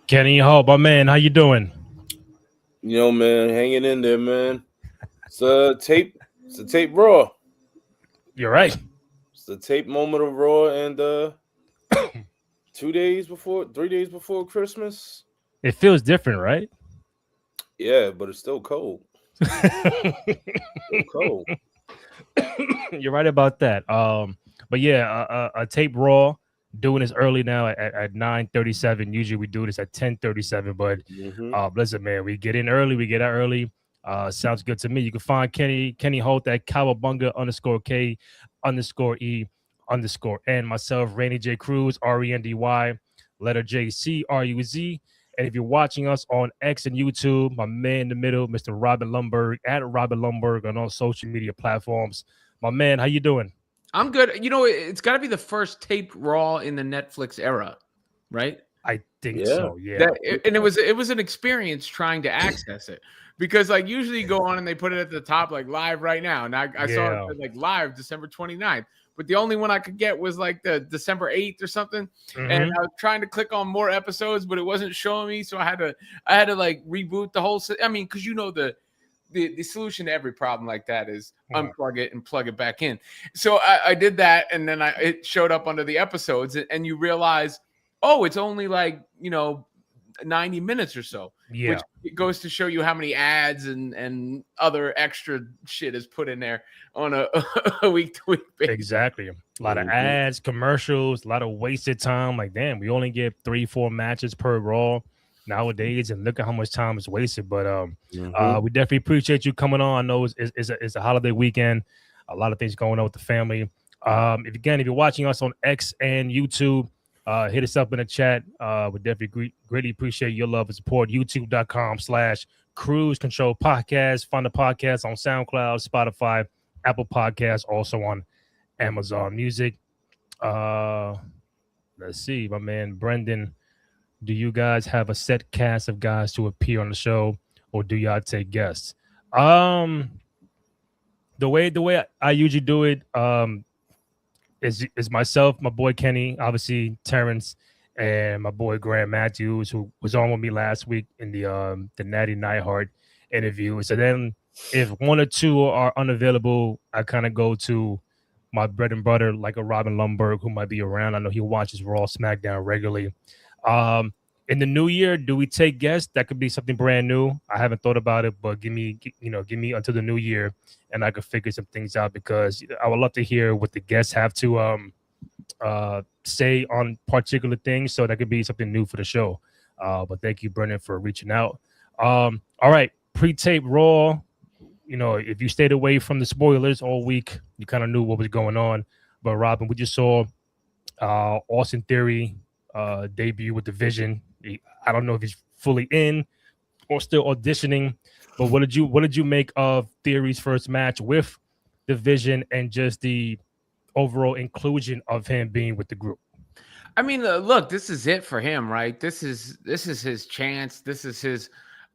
Kenny Hope, my man, how you doing? Man, hanging in there, man. It's a tape. It's a tape raw. You're right. It's the tape moment of raw, and 2 days before, 3 days before Christmas. It feels different, right? Yeah, but it's still cold. Still cold. You're right about that. But yeah, a tape raw. Doing this early now at 9:37. Usually we do this at 10:37. But Hmm. listen, man, we get in early. We get out early. Sounds good to me. You can find Kenny Holt at Cowabunga _K_E_N myself, Randy J Cruz, RENDY, letter JCRUZ. And if you're watching us on X and YouTube, my man in the middle, Mr. Robin Lumberg at Robin Lumberg on all social media platforms. My man, how you doing? I'm good. It's got to be the first taped Raw in the Netflix era, right? I think Yeah. so. Yeah. And it was an experience trying to access it because like usually you go on and they put it at the top like live right now, and I saw it like live December 29th. But the only one I could get was like the December 8th or something. Mhm. And I was trying to click on more episodes, but it wasn't showing me. So I had to like reboot the whole. I mean, because the solution to every problem like that is unplug it and plug it back in. So I did that, and then it showed up under the episodes, and you realize, oh, it's only like 90 minutes or so. Yeah. Which it goes to show you how many ads and other extra shit is put in there on a week to week basis. Exactly. A lot of ads, commercials, a lot of wasted time. Like, damn, we only get 3-4 matches per Raw nowadays, and look at how much time is wasted. But we definitely appreciate you coming on. I know it's a holiday weekend, a lot of things going on with the family. If you're watching us on X and YouTube, hit us up in the chat. We definitely greatly appreciate your love and support. YouTube.com/Cruise Control Podcast. Find the podcast on SoundCloud, Spotify, Apple Podcasts, also on Amazon Music. Let's see, my man Brendan. Do you guys have a set cast of guys to appear on the show, or do y'all take guests? The way I usually do it, is myself, my boy Kenny, obviously Terrence, and my boy Grant Matthews, who was on with me last week in the Natty Nightheart interview. So then, if one or two are unavailable, I kind of go to my bread and butter, like a Robin Lumberg, who might be around. I know he watches Raw, SmackDown regularly. In the new year, do we take guests? That could be something brand new. I haven't thought about it, but give me until the new year, and I could figure some things out, because I would love to hear what the guests have to say on particular things. So that could be something new for the show. But thank you, Brendan, for reaching out. All right, pre-tape Raw. If you stayed away from the spoilers all week, you kind of knew what was going on. But Robin, we just saw Austin Theory debut with the Vision. I don't know if he's fully in or still auditioning, but what did you make of Theory's first match with the Vision, and just the overall inclusion of him being with the group? I mean, look, this is it for him, right? This is his chance. This is his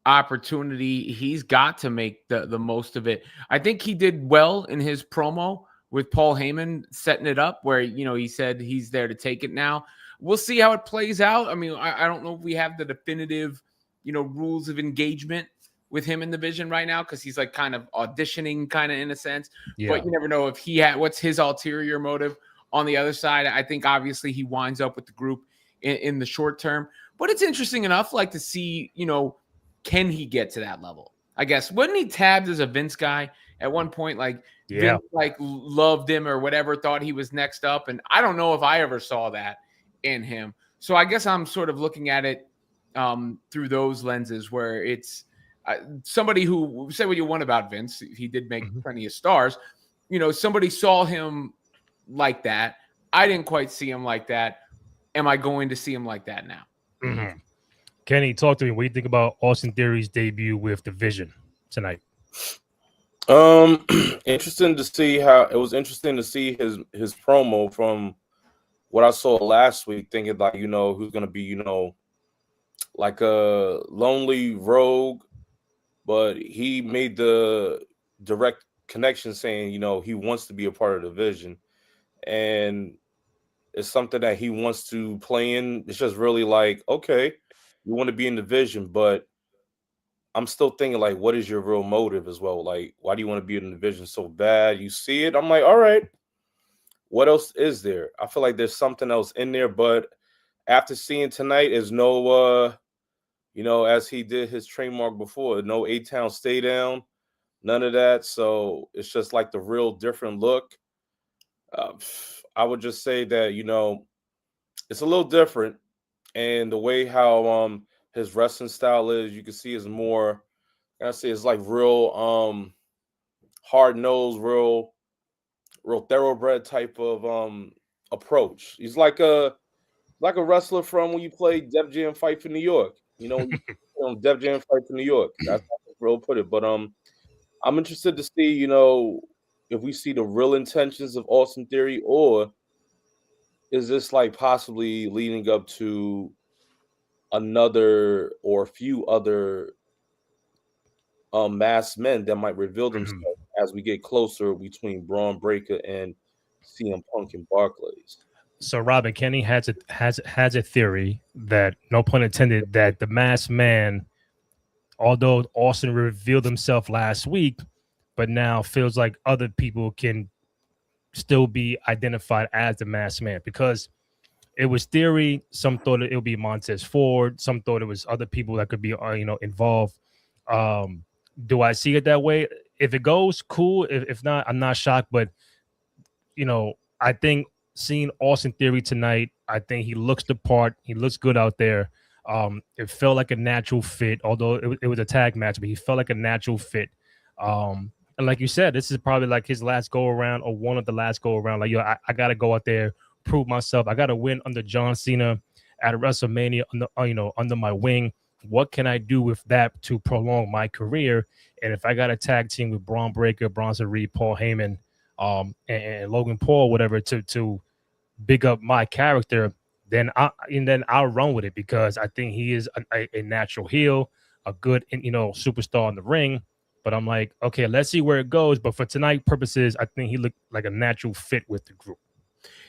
opportunity. He's got to make the most of it. I think he did well in his promo with Paul Heyman, setting it up where, he said he's there to take it now. We'll see how it plays out. I mean, I don't know if we have the definitive, rules of engagement with him in the Vision right now, because he's like kind of auditioning kind of in a sense. Yeah. But you never know if what's his ulterior motive on the other side. I think obviously he winds up with the group in the short term. But it's interesting enough, like, to see, can he get to that level? I guess. Wasn't he tabbed as a Vince guy at one point? Like, Vince, like, loved him or whatever, thought he was next up. And I don't know if I ever saw that in him. So I guess I'm sort of looking at it through those lenses, where it's somebody who, say what you want about Vince, he did make plenty of stars. Somebody saw him like that. I didn't quite see him like that. Am I going to see him like that now? Mm-hmm. Kenny, talk to me. What do you think about Austin Theory's debut with the Vision tonight? Interesting to see how it was. Interesting to see his promo from what I saw last week, thinking like, who's going to be, like a lonely rogue, but he made the direct connection saying, he wants to be a part of the Vision, and it's something that he wants to play in. It's just really like, okay, You want to be in the division, but I'm still thinking like, what is your real motive as well? Like, why do you want to be in the division so bad? You see it, I'm like, all right, what else is there? I feel like there's something else in there, but after seeing tonight, is no, as he did his trademark before, no A-Town stay down, none of that. So it's just like the real different look. I would just say that it's a little different, and the way how his wrestling style is, you can see is more. I say it's like real hard nosed, real thoroughbred type of approach. He's like a wrestler from when you played Def Jam Fight for New York. Def Jam Fight for New York. That's how real put it. But I'm interested to see, if we see the real intentions of Austin Theory, or is this like possibly leading up to another or a few other masked men that might reveal themselves as we get closer between Braun Breaker and CM Punk and Barclays. So Robin, Kenny has a theory that, no pun intended, that the masked man, although Austin revealed himself last week, but now feels like other people can still be identified as the masked man, because it was Theory. Some thought it would be Montez Ford. Some thought it was other people that could be involved. Do I see it that way? If it goes, cool. If not, I'm not shocked. But I think seeing Austin Theory tonight, I think he looks the part. He looks good out there. It felt like a natural fit, although it was a tag match, but he felt like a natural fit. And like you said, this is probably like his last go around, or one of the last go around. Like, I got to go out there, prove myself. I got to win under John Cena at WrestleMania under my wing. What can I do with that to prolong my career? And if I got a tag team with Braun Breaker, Bronson Reed, Paul Heyman, and Logan Paul, whatever, to big up my character, then I'll run with it, because I think he is a natural heel, a good superstar in the ring. But I'm like, okay, let's see where it goes. But for tonight purposes, I think he looked like a natural fit with the group.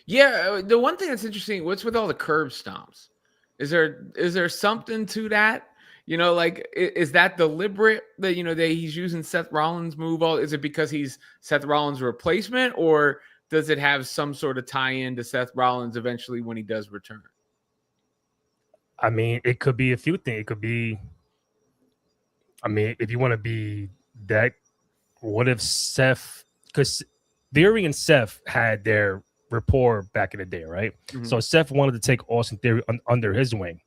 Yeah, the one thing that's interesting, what's with all the curb stomps? Is there something to that? Like, is that deliberate that that he's using Seth Rollins' move? Is it because he's Seth Rollins' replacement, or does it have some sort of tie-in to Seth Rollins eventually when he does return? I mean, it could be a few things. It could be, if you want to be that, what if Seth, because Theory and Seth had their rapport back in the day, right? Mm-hmm. So Seth wanted to take Austin Theory under his wing.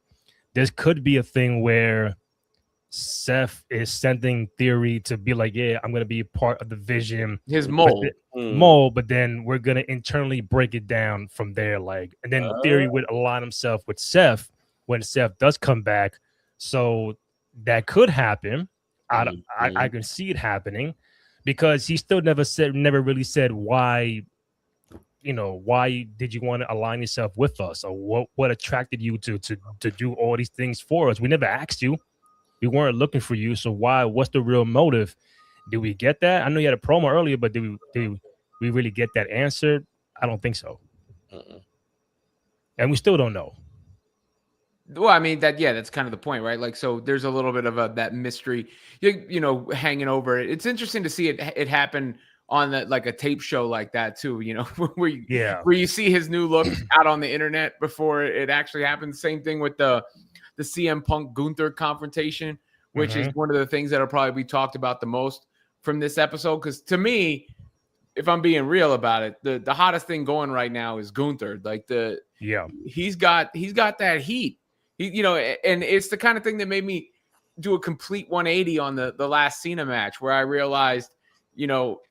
This could be a thing where Seth is sending Theory to be like, yeah, I'm going to be part of the vision. His mold. But then we're going to internally break it down from there. Like, and then Theory would align himself with Seth when Seth does come back. So that could happen. I can see it happening, because he still never really said why. Why did you want to align yourself with us, or what attracted you to do all these things for us? We never asked you. We weren't looking for you. So what's the real motive? Did we get that? I know you had a promo earlier, but did we really get that answered? I don't think so. And we still don't know. Well, I mean, that's kind of the point, right? Like, so there's a little bit of that mystery, hanging over it. It's interesting to see it happen on like a tape show like that too, where you see his new look out on the internet before it actually happens. Same thing with the CM Punk Gunther confrontation, which is one of the things that'll probably be talked about the most from this episode. Because to me, if I'm being real about it, the hottest thing going right now is Gunther. Like he's got that heat. And it's the kind of thing that made me do a complete 180 on the last Cena match, where I realized,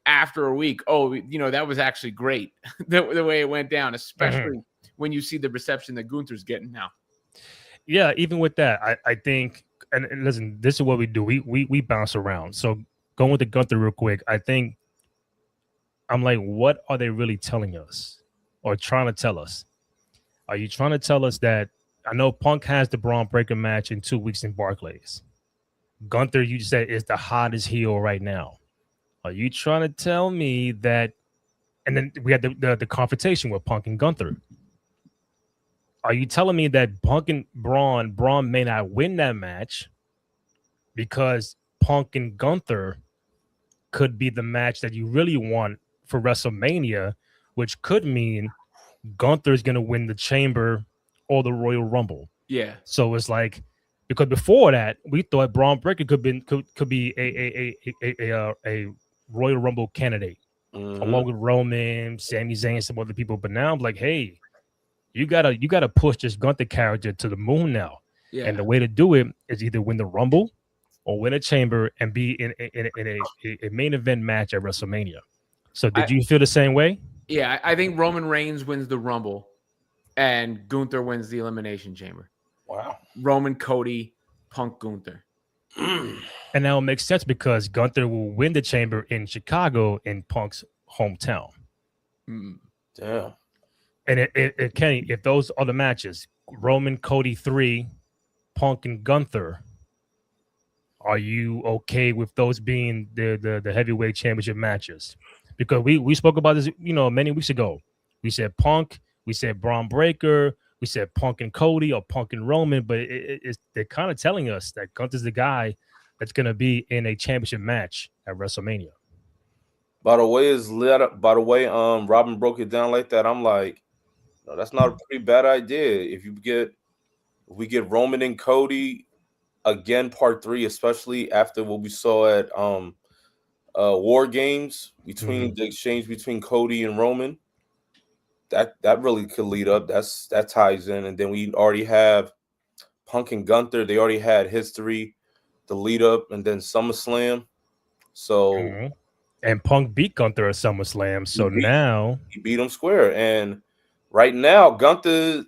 after a week, that was actually great, the way it went down, especially when you see the reception that Gunther's getting now. Yeah, even with that, I think, and listen, this is what we do. We bounce around. So going with the Gunther real quick, I think I'm like, what are they really telling us or trying to tell us? Are you trying to tell us that, I know Punk has the Braun Breaker match in 2 weeks in Barclays. Gunther, you said, is the hottest heel right now. Are you trying to tell me that? And then we had the confrontation with Punk and Gunther. are you telling me that Punk and Braun may not win that match because Punk and Gunther could be the match that you really want for WrestleMania, which could mean Gunther's going to win the Chamber or the Royal Rumble. Yeah. So it's like, because before that we thought Braun Breaker could be a Royal Rumble candidate along with Roman, Sami Zayn, some other people. But now I'm like, hey, you gotta push this Gunther character to the moon now. Yeah. And the way to do it is either win the Rumble or win a Chamber and be in a main event match at WrestleMania. So did you feel the same way? Yeah, I think Roman Reigns wins the Rumble and Gunther wins the Elimination Chamber. Wow. Roman, Cody, Punk, Gunther. And now it makes sense because Gunther will win the Chamber in Chicago, in Punk's hometown. Damn. And it Kenny, if those are the matches, Roman, Cody 3, Punk and Gunther, are you okay with those being the heavyweight championship matches? Because we spoke about this, many weeks ago. We said Punk, we said Braun Breaker, we said Punk and Cody or Punk and Roman, but they're kind of telling us that Gunther's the guy that's going to be in a championship match at WrestleMania. By the way, Robin broke it down like that. I'm like, no, that's not a pretty bad idea. If we get Roman and Cody again, part 3, especially after what we saw at War Games between the exchange between Cody and Roman, that really could lead up. That ties in, and then we already have Punk and Gunther. They already had history, the lead up, and then SummerSlam. So, and Punk beat Gunther at SummerSlam. So now he beat him square, and right now Gunther,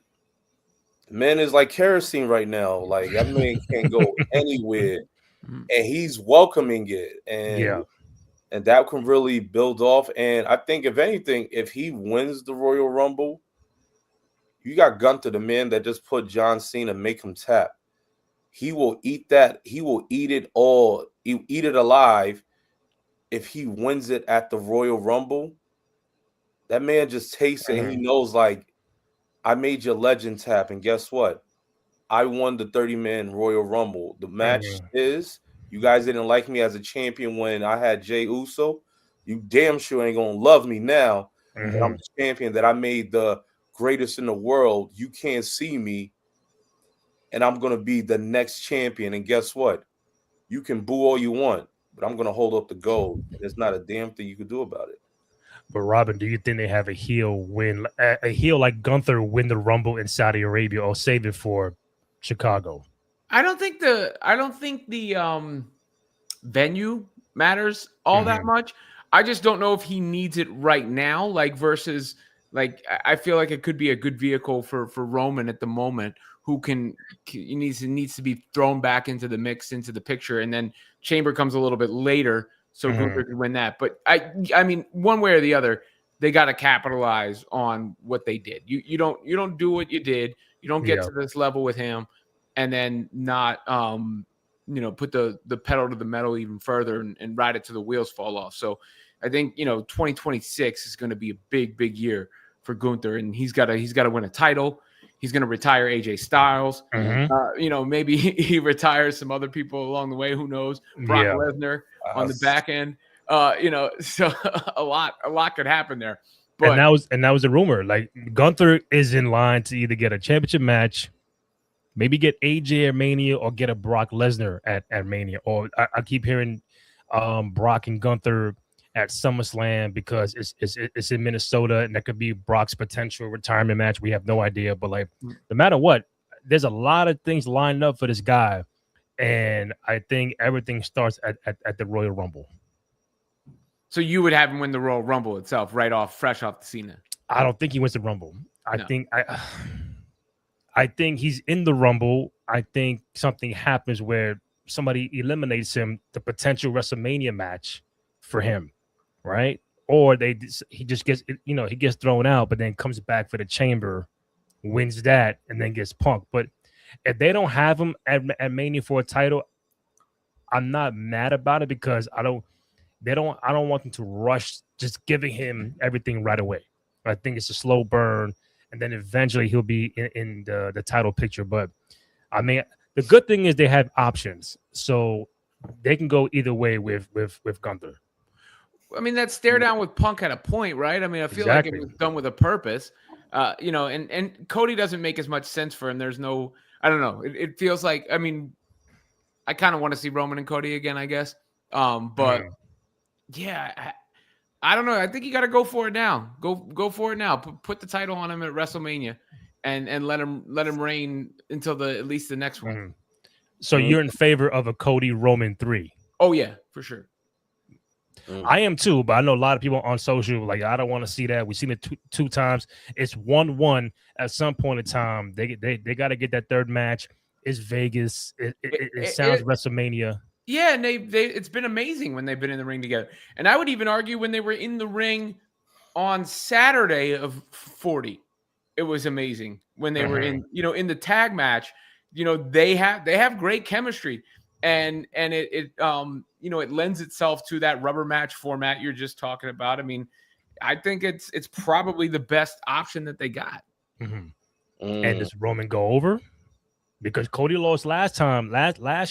man, is like kerosene right now. Like that man can't go anywhere, and he's welcoming it, and that can really build off. And I think, if anything, if he wins the Royal Rumble, you got Gunther, the man that just put John Cena, make him tap. He will eat that. He will eat it all. He eat it alive. If he wins it at the Royal Rumble, that man just tastes it, and he knows, like, I made your legend tap, and guess what? I won the 30-man Royal Rumble. The match is, you guys didn't like me as a champion when I had Jey Uso. You damn sure ain't gonna love me now that I'm the champion, that I made the greatest in the world. You can't see me, and I'm gonna be the next champion. And guess what? You can boo all you want, but I'm gonna hold up the gold. And there's not a damn thing you can do about it. But Robin, do you think they have a heel like Gunther win the Rumble in Saudi Arabia, or save it for Chicago? I don't think the venue matters all that much. I just don't know if he needs it right now, like, versus, like, I feel like it could be a good vehicle for Roman at the moment, who needs to be thrown back into the mix, into the picture, and then Chamber comes a little bit later, so Gunther could win that. But I mean, one way or the other, they got to capitalize on what they did. You don't do what you did. You don't get to this level with him, and then not put the pedal to the metal even further and ride it till the wheels fall off. So I think 2026 is going to be a big year for Gunther, and he's got to win a title. He's going to retire AJ Styles. Maybe he retires some other people along the way. Who knows? Brock Lesnar on the back end. So a lot could happen there. But and that was a rumor. Like, Gunther is in line to either get a championship match, maybe get AJ at Mania, or get a Brock Lesnar at Mania. Or I keep hearing Brock and Gunther at SummerSlam, because it's in Minnesota, and that could be Brock's potential retirement match. We have no idea, but, like, no matter what, there's a lot of things lined up for this guy, and I think everything starts at the Royal Rumble. So you would have him win the Royal Rumble itself, fresh off the Cena? I don't think he wins the Rumble. I think he's in the Rumble. I think something happens where somebody eliminates him, the potential WrestleMania match for him, right? Or he just gets he gets thrown out, but then comes back for the Chamber, wins that, and then gets Punk. But if they don't have him at Mania for a title, I'm not mad about it, because I don't want them to rush just giving him everything right away. I think it's a slow burn, and then eventually he'll be in the title picture. But I mean, the good thing is they have options, so they can go either way with Gunther. I mean, that stare down with Punk had a point, right? I mean, I feel like it was done with a purpose. And Cody doesn't make as much sense for him. There's no, I don't know. It feels like, I mean, I kind of want to see Roman and Cody again, I guess. But yeah, I don't know. I think you got to go for it now. Go for it now. Put the title on him at WrestleMania, and let him reign until at least the next one. So you're in favor of a Cody Roman 3? Oh yeah, for sure. I am too, but I know a lot of people on social like I don't want to see that. We've seen it two times. It's 1-1 at some point in time. They got to get that third match. It's Vegas. It sounds WrestleMania. Yeah, and it's been amazing when they've been in the ring together. And I would even argue when they were in the ring on Saturday of 40, it was amazing when they were in the tag match. They have great chemistry. And it lends itself to that rubber match format you're just talking about. I mean, I think it's probably the best option that they got. And does Roman go over? Because Cody lost last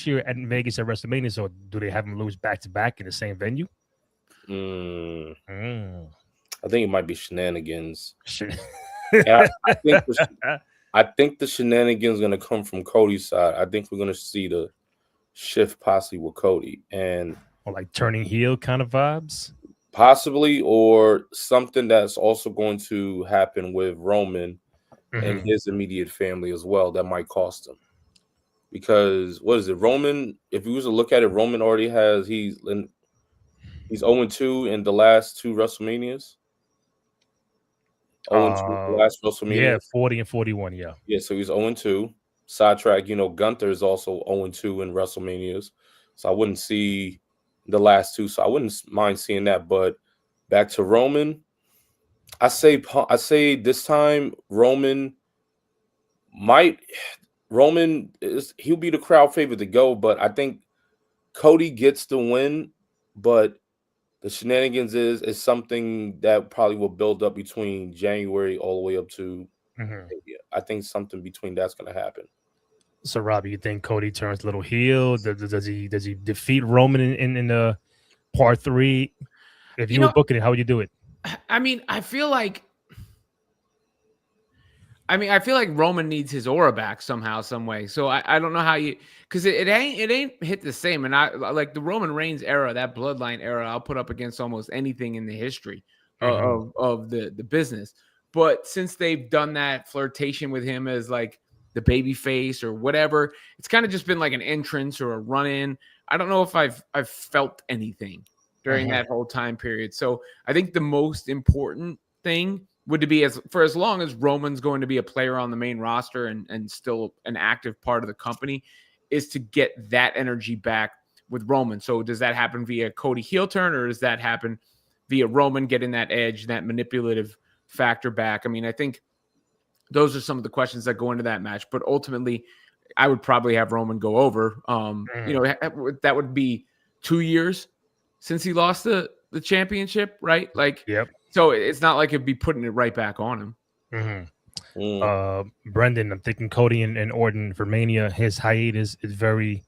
year at Vegas at WrestleMania. So do they have him lose back to back in the same venue? I think it might be shenanigans. I think the shenanigans going to come from Cody's side. I think we're going to see the shift possibly with Cody and like turning heel kind of vibes, possibly, or something that's also going to happen with Roman and his immediate family as well that might cost him. Because what is it, Roman? If you was to look at it, Roman already has he's 0-2 in the last 2 WrestleManias. 0-2 the last WrestleMania. Yeah, 40 and 41. Yeah. Yeah, so he's 0-2. Sidetrack, Gunther is also 0-2 in WrestleManias. So I wouldn't see the last 2. So I wouldn't mind seeing that. But back to Roman, I say this time Roman he'll be the crowd favorite to go, but I think Cody gets the win, but the shenanigans is something that probably will build up between January all the way up to I think something between that's going to happen. So, Robbie, you think Cody turns a little heel? Does he defeat Roman in the part 3? If you were booking it, how would you do it? I mean, I feel like Roman needs his aura back somehow, some way. So I don't know how because it ain't hit the same. And I like the Roman Reigns era, that bloodline era, I'll put up against almost anything in the history of the business. But since they've done that flirtation with him as like the baby face or whatever, it's kind of just been like an entrance or a run in. I don't know if I've felt anything during that whole time period. So I think the most important thing would be as long as Roman's going to be a player on the main roster and still an active part of the company, is to get that energy back with Roman. So does that happen via Cody heel turn, or does that happen via Roman getting that edge, that manipulative factor back? I mean, I think those are some of the questions that go into that match. But ultimately, I would probably have Roman go over. That would be 2 years since he lost the championship, right? Like, yep. So it's not like it'd be putting it right back on him. Brendan, I'm thinking Cody and Orton for Mania. His hiatus is very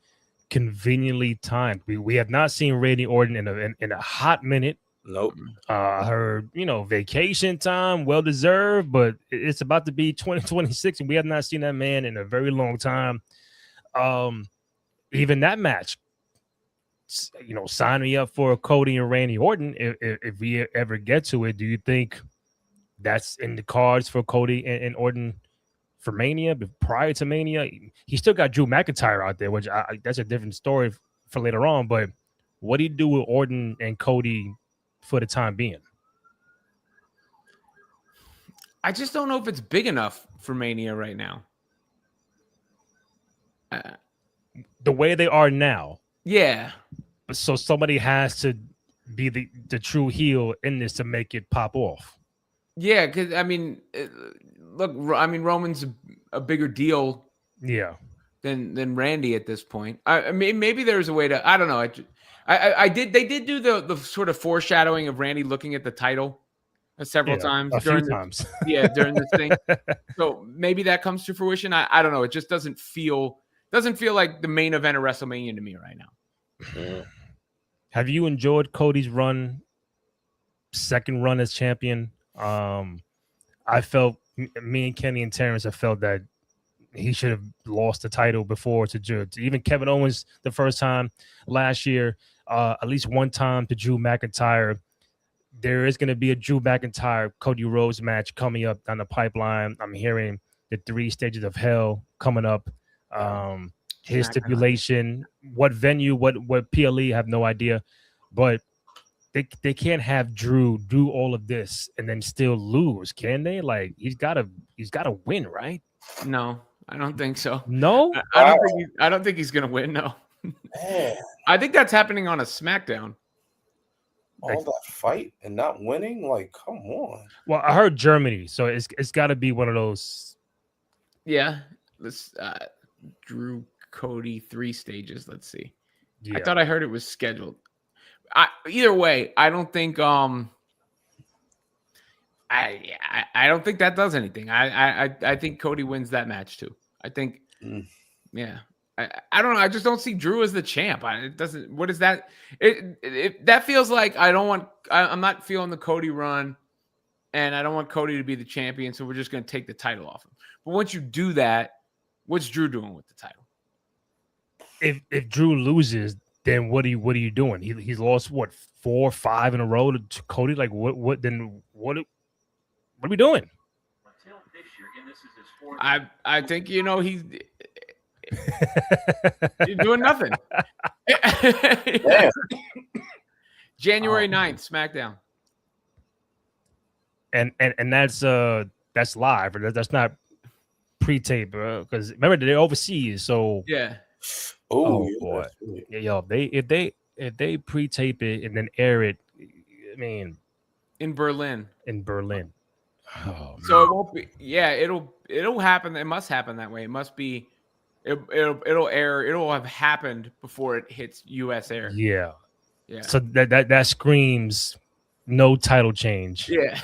conveniently timed. We have not seen Randy Orton in a hot minute. Nope. I heard, vacation time, well deserved, but it's about to be 2026, and we have not seen that man in a very long time. Even that match, sign me up for Cody and Randy Orton if we ever get to it. Do you think that's in the cards for Cody and Orton for Mania? But prior to Mania, he still got Drew McIntyre out there, which that's a different story for later on. But what do you do with Orton and Cody for the time being? I just don't know if it's big enough for Mania right now. The way they are now. Yeah. So somebody has to be the true heel in this to make it pop off. Yeah, because Roman's a bigger deal. Yeah. Than Randy at this point. I mean, maybe there's a way to. I don't know. They did do the sort of foreshadowing of Randy looking at the title several times a during few times. during this thing. So maybe that comes to fruition. I don't know. It just doesn't feel like the main event of WrestleMania to me right now. Have you enjoyed Cody's second run as champion? I felt me and Kenny and Terrence have felt that he should have lost the title before to even Kevin Owens the first time last year, at least one time to Drew McIntyre. There is going to be a Drew McIntyre Cody Rhodes match coming up down the pipeline. I'm hearing the 3 stages of hell coming up. His stipulation, what venue, what PLE, I have no idea, but they can't have Drew do all of this and then still lose, can they? Like he's got to win, right? No, I don't think so. No, I don't think he's gonna win. No, I think that's happening on a SmackDown. All that fight and not winning, like, come on. Well, I heard Germany, so it's got to be one of those. Yeah, this Drew Cody 3 stages. Let's see. Yeah. I thought I heard it was scheduled. Either way, I don't think I don't think that does anything. I think Cody wins that match too. I think yeah. I don't know. I just don't see Drew as the champ. It doesn't. What is that? That feels like I'm not feeling the Cody run, and I don't want Cody to be the champion. So we're just going to take the title off him. But once you do that, what's Drew doing with the title? If Drew loses, then what are you doing? He's lost what 4 or 5 in a row to Cody. Like what are we doing? I think he's doing nothing. January 9th, SmackDown. And that's live. That's not pre-tape because remember they're overseas. So yeah. Oh boy, yo, if they pre-tape it and then air it, I mean, in Berlin. Oh, so it won't be. Yeah, it'll happen. It must happen that way. It must be. It'll air. It'll have happened before it hits U.S. air. Yeah. Yeah. So that screams no title change. Yeah.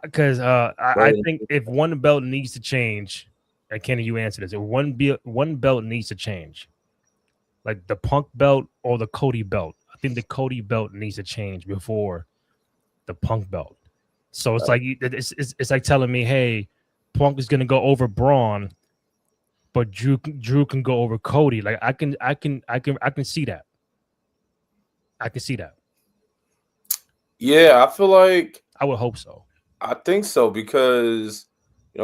Because I think if one belt needs to change, and Kenny, you answer this. If one belt needs to change, like the Punk belt or the Cody belt. I think the Cody belt needs to change before the Punk belt. So it's like it's like telling me, hey, Punk is gonna go over Braun, but Drew can go over Cody. Like I can see that. I can see that. Yeah, I feel like I would hope so. I think so because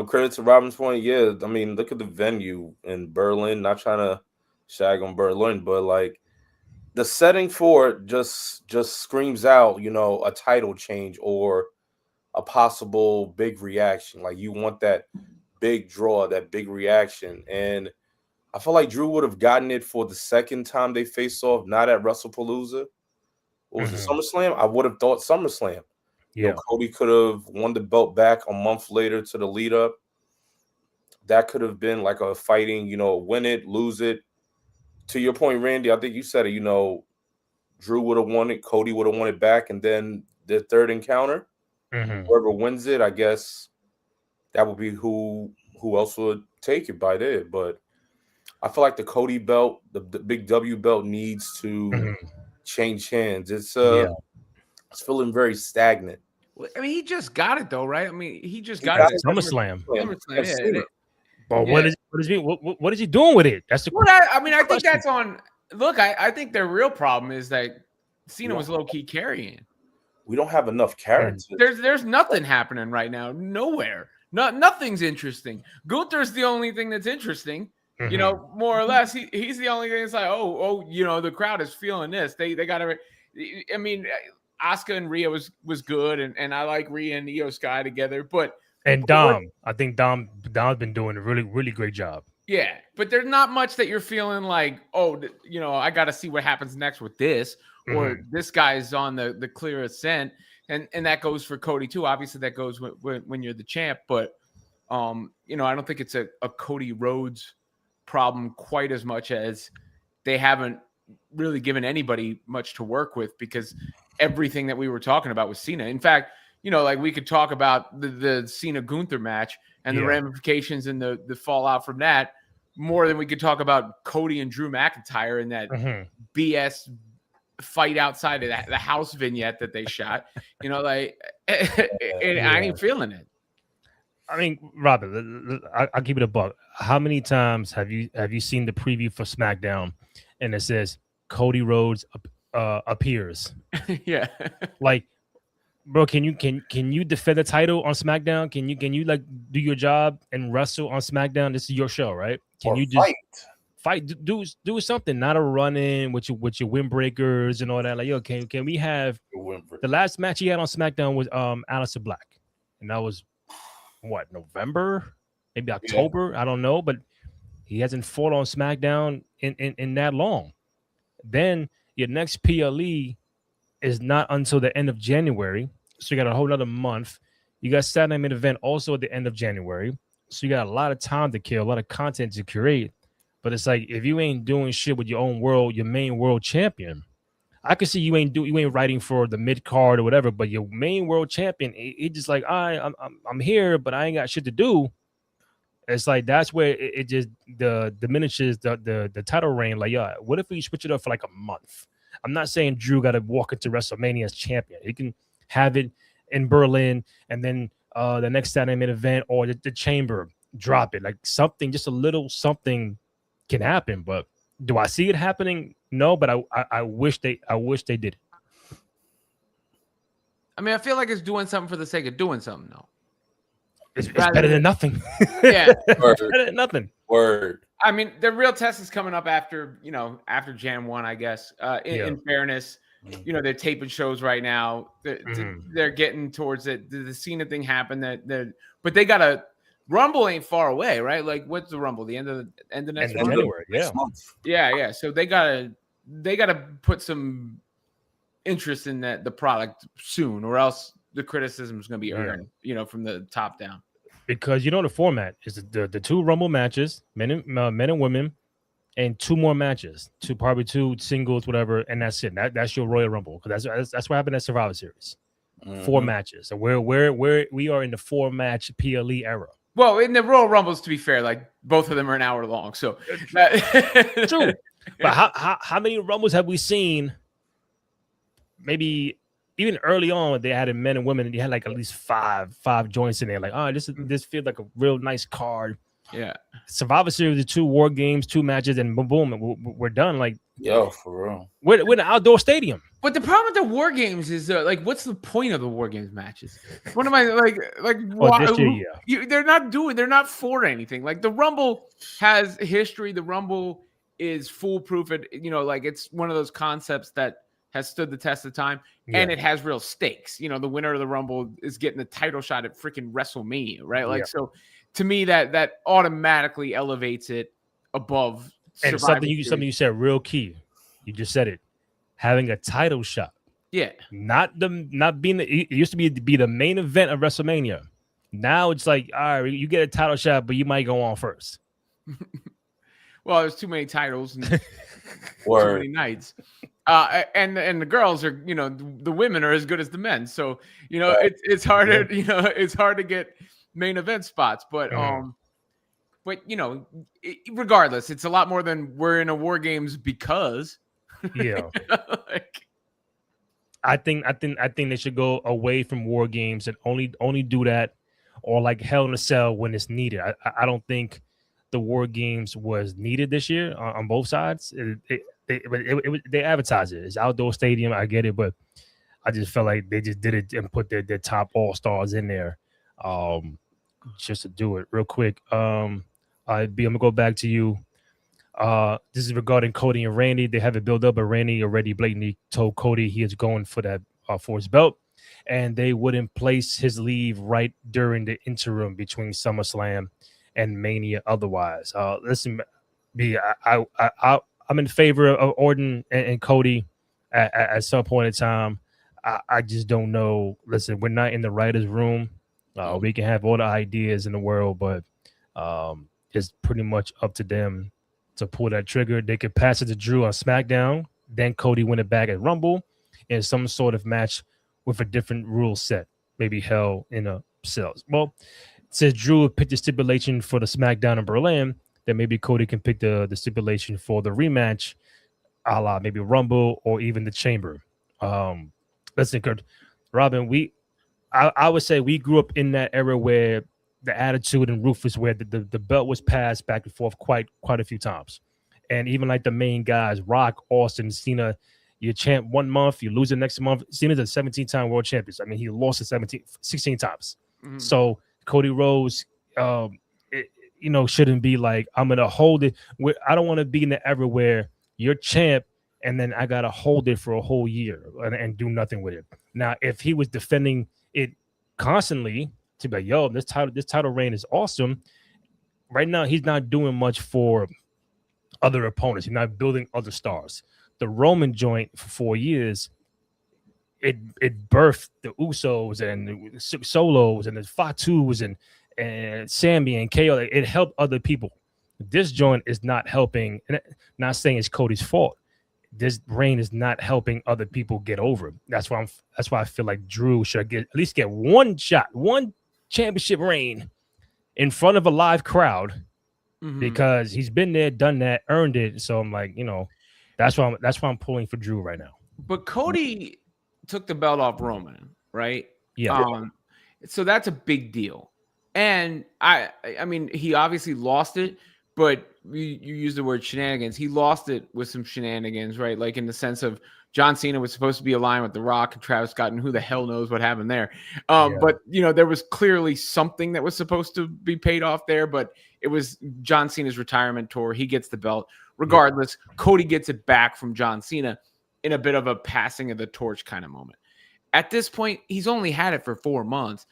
credit to Robin's point. Yeah, I mean, look at the venue in Berlin. Not trying to shag on Berlin, but like the setting for it just screams out, a title change or a possible big reaction. Like you want that big draw, that big reaction. And I feel like Drew would have gotten it for the second time they faced off, not at WrestlePalooza. What was it, SummerSlam? I would have thought SummerSlam. Yeah. Cody could have won the belt back a month later to the lead up. That could have been like a fighting, win it, lose it. To your point, Randy, I think you said it, Drew would have won it, Cody would have won it back, and then the third encounter, whoever wins it, I guess that would be who else would take it by there. But I feel like the Cody belt, the big W belt needs to change hands. It's feeling very stagnant. Well, I mean, he just got it though, right? I mean, he just got it at SummerSlam. But what is he doing with it? That's the question. I mean, I think that's on. Look, I think the real problem is that Cena was low key carrying. We don't have enough characters. There's nothing happening right now. Nowhere. Nothing's interesting. Gunther's the only thing that's interesting. More or less. He's the only thing that's like, the crowd is feeling this. They got to. I mean, Asuka and Rhea was good, and I like Rhea and Io Sky together, but. And Dom, I think Dom's been doing a really, really great job. Yeah, but there's not much that you're feeling like, I got to see what happens next with this, or this guy's on the clear ascent, and that goes for Cody too. Obviously, that goes when you're the champ, but I don't think it's a Cody Rhodes problem quite as much as they haven't really given anybody much to work with because everything that we were talking about with Cena. In fact, like we could talk about the Cena Gunther match and the ramifications and the fallout from that more than we could talk about Cody and Drew McIntyre and that BS fight outside of the house vignette that they shot. I ain't feeling it. I mean, Robin, I'll keep it a buck. How many times have you seen the preview for SmackDown and it says Cody Rhodes appears? Yeah. Like, bro, can you defend the title on SmackDown? Can you like do your job and wrestle on SmackDown? This is your show, right? Can you just fight? Do something, not a run in with your windbreakers and all that. Like, yo, can we have the last match he had on SmackDown was Aleister Black, and that was what, November, maybe October, I don't know, but he hasn't fought on SmackDown in that long. Then your next PLE is not until the end of January, so you got a whole nother month. You got Saturday Night Event also at the end of January, so you got a lot of time to kill, a lot of content to create. But it's like, if you ain't doing shit with your main world champion, I can see you ain't writing for the mid card or whatever, but your main world champion, it just like, I'm here, but I ain't got shit to do. It's like, that's where it just diminishes the title reign. Like, yeah, what if we switch it up for like a month? I'm not saying Drew got to walk into WrestleMania as champion. He can have it in Berlin, and then the next Saturday Night Event or the Chamber, drop it. Like something, just a little something can happen. But do I see it happening? No, but I wish they did it. I mean, I feel like it's doing something for the sake of doing something, though. It's better than nothing. Yeah. Better than nothing. Word. I mean, the real test is coming up after Jan 1, I guess. In fairness, they're taping shows right now. They're getting towards it. The Cena thing happened. But they got a Rumble ain't far away, right? Like, what's the Rumble? The end of next month? January, Yeah. So they gotta put some interest in the product soon, or else the criticism is going to be earned, from the top down. Because the format is the two Rumble matches, men and women, and two more matches, probably two singles, whatever, and that's it. That's your Royal Rumble, because that's what happened at Survivor Series. 4 matches, and we are in the 4-match PLE era. Well, in the Royal Rumbles, to be fair, like both of them are an hour long, so true. But how many Rumbles have we seen? Maybe even early on, they had men and women, and you had like at least five joints in there. Like, this feels like a real nice card. Yeah. Survivor Series, the 2 war games, 2 matches, and boom, we're done. Like, yo, for real. We're in an outdoor stadium. But the problem with the war games is what's the point of the war games matches? What am I like? Why, this year, they're not for anything. Like, the Rumble has history. The Rumble is foolproof. It's one of those concepts that has stood the test of time, and it has real stakes. The winner of the Rumble is getting the title shot at freaking WrestleMania, right? Like, so to me, that automatically elevates it above. And something you said real key. You just said it. Having a title shot. Yeah. Not being it used to be the main event of WrestleMania. Now it's like, all right, you get a title shot, but you might go on first. Well, there's too many titles and too many nights. And the girls are, the women are as good as the men. So, it's harder, it's hard to get main event spots, but regardless, it's a lot more than we're in a war games because I think they should go away from war games and only do that, or like Hell in a Cell when it's needed. I don't think the war games was needed this year on both sides. They advertise it. It's outdoor stadium. I get it, but I just felt like they just did it and put their top all stars in there, just to do it real quick. I'm gonna go back to you. This is regarding Cody and Randy. They have it built up, but Randy already blatantly told Cody he is going for that for his belt, and they wouldn't place his leave right during the interim between SummerSlam and Mania. Otherwise, listen, B, I'm in favor of Orton and Cody at some point in time. I just don't know. Listen, we're not in the writers' room. We can have all the ideas in the world, but it's pretty much up to them to pull that trigger. They could pass it to Drew on SmackDown, then Cody win it back at Rumble, in some sort of match with a different rule set, maybe Hell in a Cells. Well, since Drew picked the stipulation for the SmackDown in Berlin, then maybe Cody can pick the stipulation for the rematch, a la maybe Rumble or even the Chamber. Listen, Kurt, Robin, I would say we grew up in that era where the Attitude and Ruthless, where the belt was passed back and forth quite a few times, and even like the main guys, Rock, Austin, Cena. You champ 1 month, you lose the next month. Cena's a 17-time world champion. I mean, he lost it 16 times. Mm-hmm. So Cody Rhodes, shouldn't be like, I'm gonna hold it. I don't want to be in the era where you're champ and then I gotta hold it for a whole year and do nothing with it. Now, if he was defending it constantly to be like, yo, this title reign is awesome. Right now, he's not doing much for other opponents. He's not building other stars. The Roman joint for 4 years, it birthed the Usos and the Solos and the Fatus and Sammy and KO. It helped other people. This joint is not helping. And not saying it's Cody's fault. This reign is not helping other people get over. That's why I feel like Drew should at least get one shot, one championship reign in front of a live crowd, because he's been there, done that, earned it. So I'm like, that's why I'm pulling for Drew right now. But Cody took the belt off Roman, right? Yeah. So that's a big deal. And I mean, he obviously lost it, but you use the word shenanigans. He lost it with some shenanigans, right? Like in the sense of John Cena was supposed to be aligned with The Rock and Travis Scott, and who the hell knows what happened there. But, there was clearly something that was supposed to be paid off there, but it was John Cena's retirement tour. He gets the belt. Regardless, Cody gets it back from John Cena in a bit of a passing of the torch kind of moment. At this point, he's only had it for 4 months.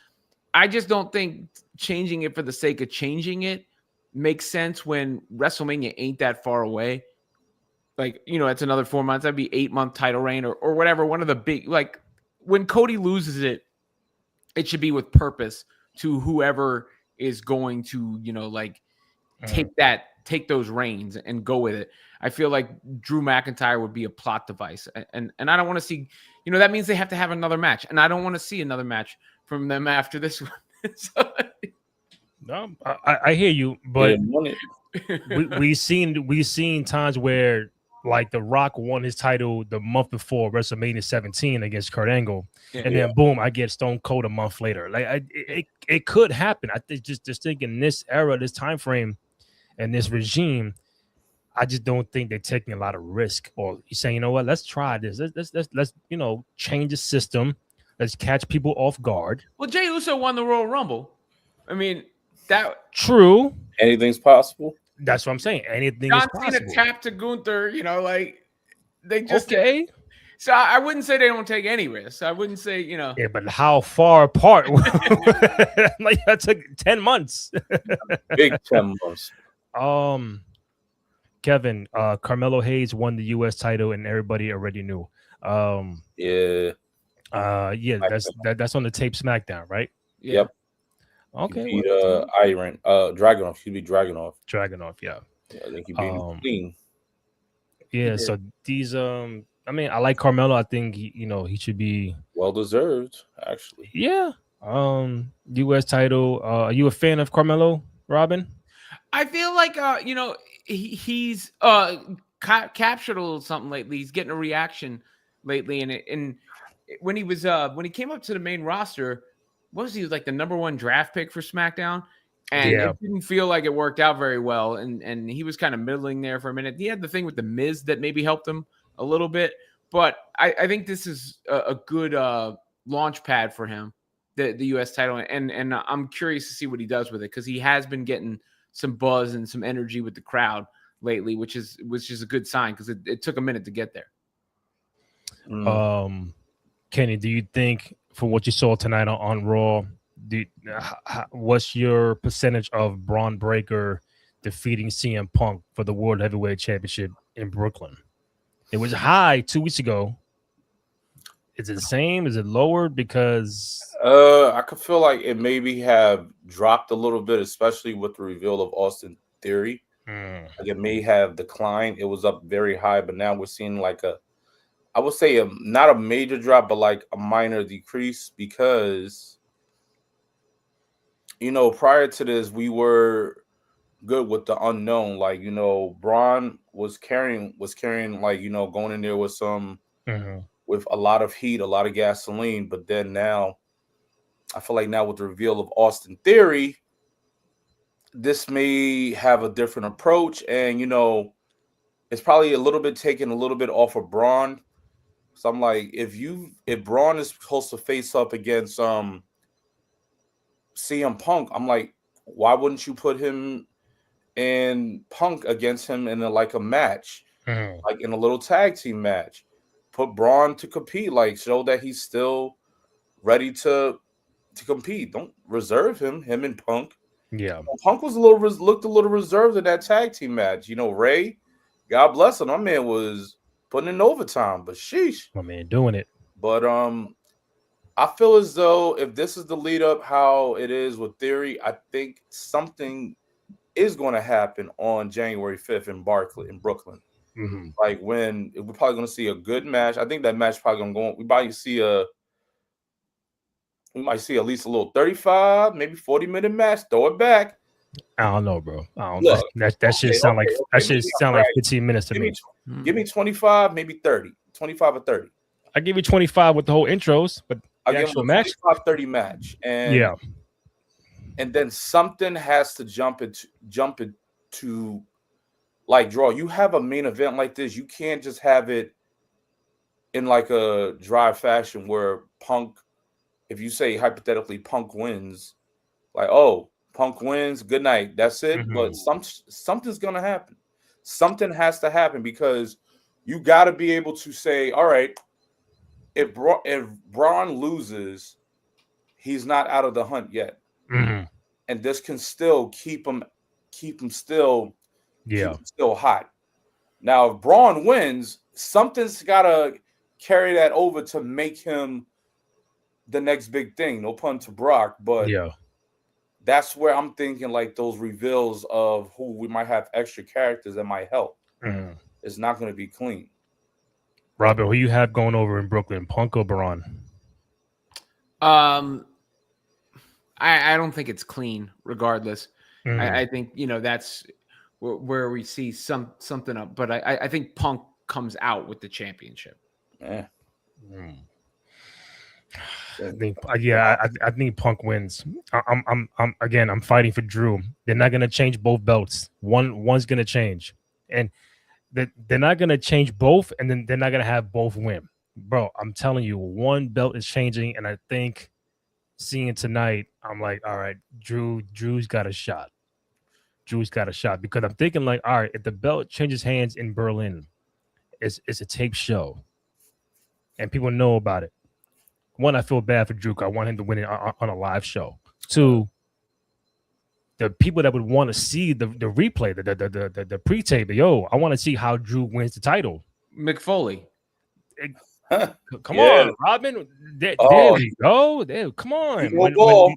I just don't think changing it for the sake of changing it makes sense when WrestleMania ain't that far away. Like, it's another 4 months. That'd be 8-month title reign or whatever. One of the big, like when Cody loses it, it should be with purpose to whoever is going to, take those reins and go with it. I feel like Drew McIntyre would be a plot device. And I don't want to see, that means they have to have another match. And I don't want to see another match from them after this one. No, I hear you, but we've seen times where like The Rock won his title the month before WrestleMania 17 against Kurt Angle, and then boom, I get Stone Cold a month later. Like it could happen. I think just think in this era, this time frame, and this regime, I just don't think they're taking a lot of risk. Or you're saying, what, let's try this. Let's change the system. Let's catch people off guard. Well, Jey Uso won the Royal Rumble. I mean, that true. Anything's possible. That's what I'm saying. Anything John is possible. Cena tapped to Gunther, they just okay. So I wouldn't say they don't take any risks. I wouldn't say, Yeah, but how far apart? Like that took 10 months. Big 10 months. Kevin, Carmelo Hayes won the U.S. title, and everybody already knew. Yeah. That's on the tape SmackDown, right? Yeah. Yep. Okay. He beat Dragunov. He beat Dragunov. Yeah. I think he beat him clean. Yeah. So these, I mean, I like Carmelo. I think he should be well deserved, actually. Yeah. U.S. title. Are you a fan of Carmelo, Robin? I feel like he's captured a little something lately. He's getting a reaction lately, and when he came up to the main roster, what was he, like the number 1 draft pick for SmackDown? And it didn't feel like it worked out very well. And he was kind of middling there for a minute. He had the thing with the Miz that maybe helped him a little bit. But I think this is a good launch pad for him, the U.S. title. And I'm curious to see what he does with it, because he has been getting some buzz and some energy with the crowd lately, which is a good sign, because it took a minute to get there. Kenny, do you think, for what you saw tonight on Raw, what's your percentage of Braun Breaker defeating CM Punk for the World Heavyweight Championship in Brooklyn? It was high 2 weeks ago. Is it the same? Is it lower? Because I could feel like it maybe have dropped a little bit, especially with the reveal of Austin Theory. Like it may have declined. It was up very high, but now we're seeing like a I would say not a major drop, but like a minor decrease because prior to this we were good with the unknown. Like Braun was carrying like going in there with with a lot of heat, a lot of gasoline. But then now, I feel like now with the reveal of Austin Theory, this may have a different approach, and it's probably a little bit taken a little bit off of Braun. So I'm like, if Braun is supposed to face up against CM Punk, I'm like, why wouldn't you put him and Punk against him in a match, like in a little tag team match? Put Braun to compete, like show that he's still ready to compete. Don't reserve him and Punk. Yeah, Punk was looked a little reserved in that tag team match. Ray, God bless him, my man was putting in overtime, but sheesh, my man doing it. But I feel as though if this is the lead up how it is with Theory, I think something is going to happen on January 5th in Brooklyn. Like when we're probably going to see a good match. I think that match probably going to go. We might see at least a little 35, maybe 40-minute match. Throw it back. I don't know, bro. I don't know. That should sound like 15 minutes to me. Give me 25, maybe 30. 25 or 30. I give you 25 with the whole intros, but I give him a 25-30 match. And and then something has to jump into like draw. You have a main event like this, you can't just have it in like a dry fashion where Punk, if you say hypothetically Punk wins, like, oh, Punk wins, good night, that's it. But something's gonna happen. Something has to happen because you got to be able to say, all right, if Braun loses, he's not out of the hunt yet, and this can still keep him still hot. Now, if Braun wins, something's got to carry that over to make him the next big thing. No pun to Brock, but that's where I'm thinking like those reveals of who we might have extra characters that might help. It's not going to be clean. Robert, who you have going over in Brooklyn, Punk or Braun? I don't think it's clean. Regardless, I think that's where we see something up. But I think Punk comes out with the championship. Yeah. I think Punk wins. I'm fighting for Drew. They're not gonna change both belts. One's gonna change, and they're not gonna change both, and then they're not gonna have both win. Bro, I'm telling you, one belt is changing, and I think seeing tonight, I'm like, all right, Drew's got a shot. Because I'm thinking like, all right, if the belt changes hands in Berlin, it's a tape show, and people know about it. One, I feel bad for Drew. I want him to win it on a live show. Two, the people that would want to see the replay, the pre-tape, I want to see how Drew wins the title. McFoley. Come on, Robin. There we go. Come on. Ball.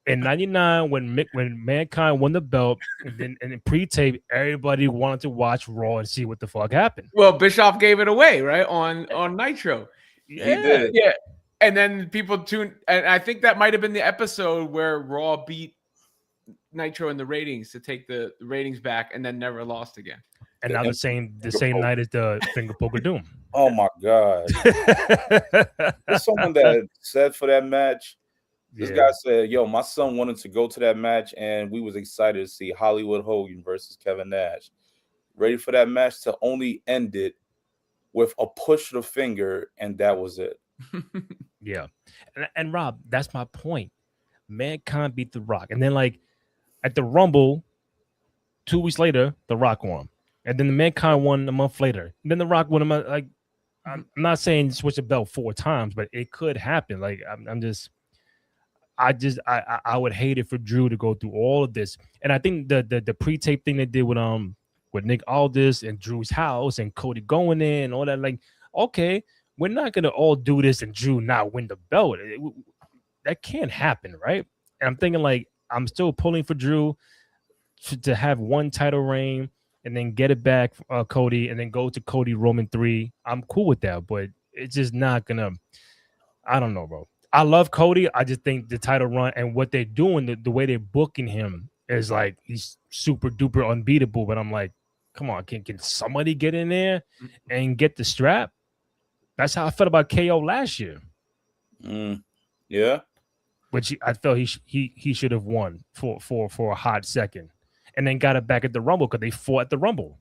In 99, when Mankind won the belt, and then in pre-tape, everybody wanted to watch Raw and see what the fuck happened. Well, Bischoff gave it away, right? On Nitro. Yeah. He did. Yeah. And then people tuned, and I think that might have been the episode where Raw beat Nitro in the ratings to take the ratings back and then never lost again. And now the same night as the Finger Poke of Doom. Oh my God. There's someone that said for that match, this guy said, yo, my son wanted to go to that match and we was excited to see Hollywood Hogan versus Kevin Nash. Ready for that match to only end it with a push of the finger, and that was it. Yeah. And Rob, that's my point. Mankind beat The Rock. And then like at the Rumble, 2 weeks later, The Rock won. And then the Mankind won a month later. And then The Rock won a month. Like, I'm not saying switch the belt 4 times, but it could happen. Like I would hate it for Drew to go through all of this. And I think the pre-tape thing they did with Nick Aldis and Drew's house and Cody going in and all that, like, okay, we're not gonna all do this and Drew not win the belt. That can't happen, right? And I'm thinking like I'm still pulling for Drew to have one title reign, and then get it back, Cody, and then go to Cody Roman 3. I'm cool with that, but it's just not gonna. I don't know, bro. I love Cody. I just think the title run and what they're doing, the way they're booking him is like he's super duper unbeatable. But I'm like, come on, can somebody get in there and get the strap? That's how I felt about KO last year. Yeah, which I felt he should have won for a hot second, and then got it back at the Rumble because they fought at the Rumble.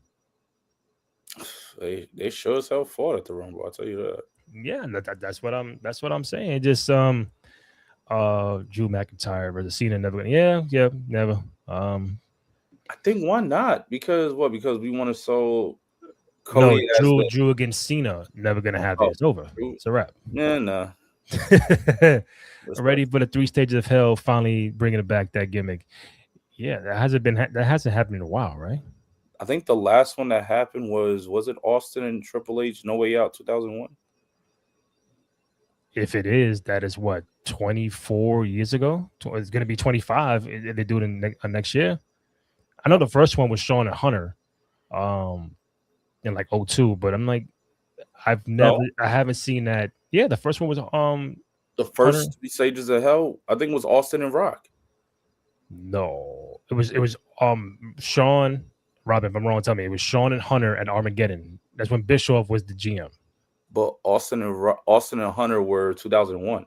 They sure as hell fought at the Rumble. I'll tell you that. Yeah, that's what I'm saying. Just Drew McIntyre versus Cena never. Yeah, never. I think why not? Because what? Because we want to show Cody. No, Drew against Cena never gonna happen. It's over. It's a wrap. Yeah, no. Ready for the 3 stages of hell. Finally bringing it back, that gimmick. Yeah, that hasn't happened in a while, right? I think the last one that happened was it Austin and Triple H No Way Out 2001? If it is, that is what, 24 years ago? It's going to be 25 if they do it next year. I know the first one was Shawn and Hunter in like 02, but I'm like, I haven't seen that. Yeah, the first one was the first 3 stages of hell, I think, was Austin and Rock. No, it was Shawn. Robin, if I'm wrong, tell me. It was Shawn and Hunter at Armageddon. That's when Bischoff was the GM. But Austin and Hunter were 2001.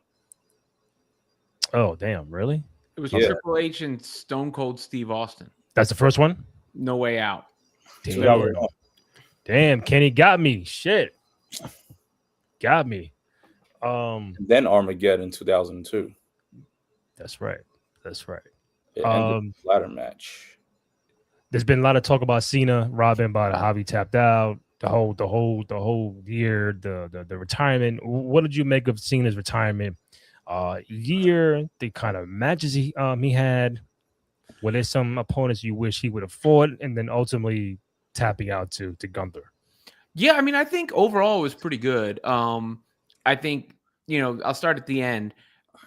Oh, damn! Really? It was Triple H and Stone Cold Steve Austin. That's the first one. No Way Out. Damn, Kenny got me. Shit, got me. Then Armageddon 2002. That's right. It ended the ladder match. There's been a lot of talk about Cena, Robin, about how he tapped out. The whole year, the retirement. What did you make of Cena's retirement year? The kind of matches he had. Were there some opponents you wish he would have fought, and then ultimately tapping out to Gunther? Yeah, I mean, I think overall it was pretty good. I think, I'll start at the end.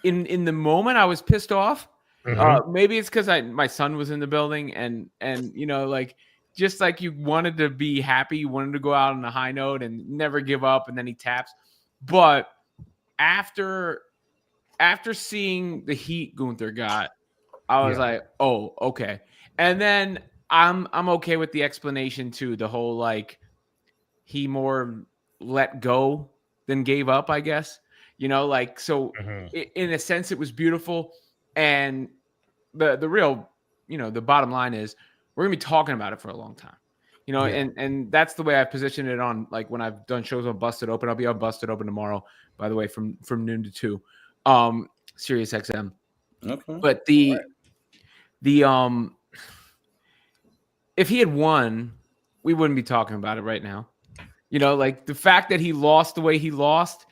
In the moment, I was pissed off. Mm-hmm. Maybe it's because my son was in the building, and just like you wanted to be happy, you wanted to go out on a high note and never give up, and then he taps. But after seeing the heat Gunther got, I was like, oh, okay. And then I'm okay with the explanation too. The whole like he more let go than gave up, I guess. In a sense, it was beautiful. And the real, the bottom line is we're gonna be talking about it for a long time, and that's the way I've positioned it on, like when I've done shows on Busted Open. I'll be on Busted Open tomorrow, by the way, from noon to 2, Sirius XM. Okay. But if he had won, we wouldn't be talking about it right now. Like the fact that he lost the way he lost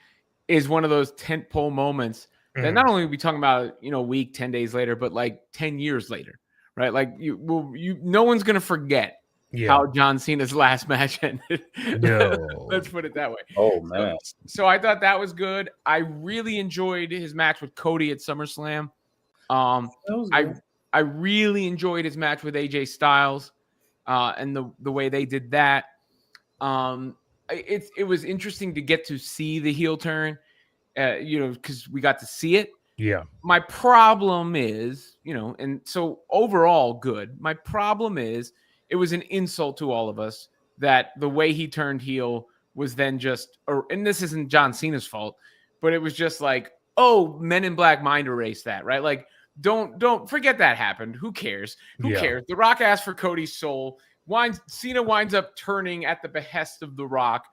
is one of those tentpole moments that not only will be talking about it, a week, 10 days later, but like 10 years later, right? Like no one's going to forget how John Cena's last match ended. No. Let's put it that way. Oh, man. So I thought that was good. I really enjoyed his match with Cody at SummerSlam. I really enjoyed his match with AJ Styles and the way they did that. It was interesting to get to see the heel turn, because we got to see it. Yeah. My problem is, and so overall good. My problem is it was an insult to all of us that the way he turned heel was then just, and this isn't John Cena's fault, but it was just like, oh, Men in Black mind erased that, right? Like, don't forget that happened. Who cares? Who cares? The Rock asked for Cody's soul. Cena winds up turning at the behest of The Rock.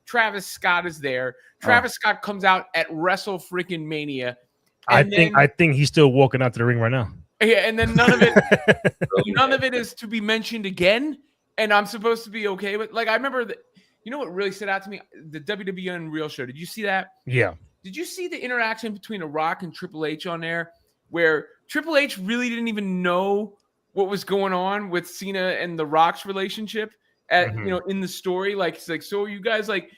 Travis Scott is there. Travis Scott comes out at Wrestle Freaking Mania. I think he's still walking out to the ring right now. Yeah, and then none of it is to be mentioned again. And I'm supposed to be okay with. Like, I remember that. You know what really stood out to me? The WWE Unreal show. Did you see that? Yeah. Did you see the interaction between The Rock and Triple H on there, where Triple H really didn't even know what was going on with Cena and The Rock's relationship in the story? Like, it's like, so you guys like,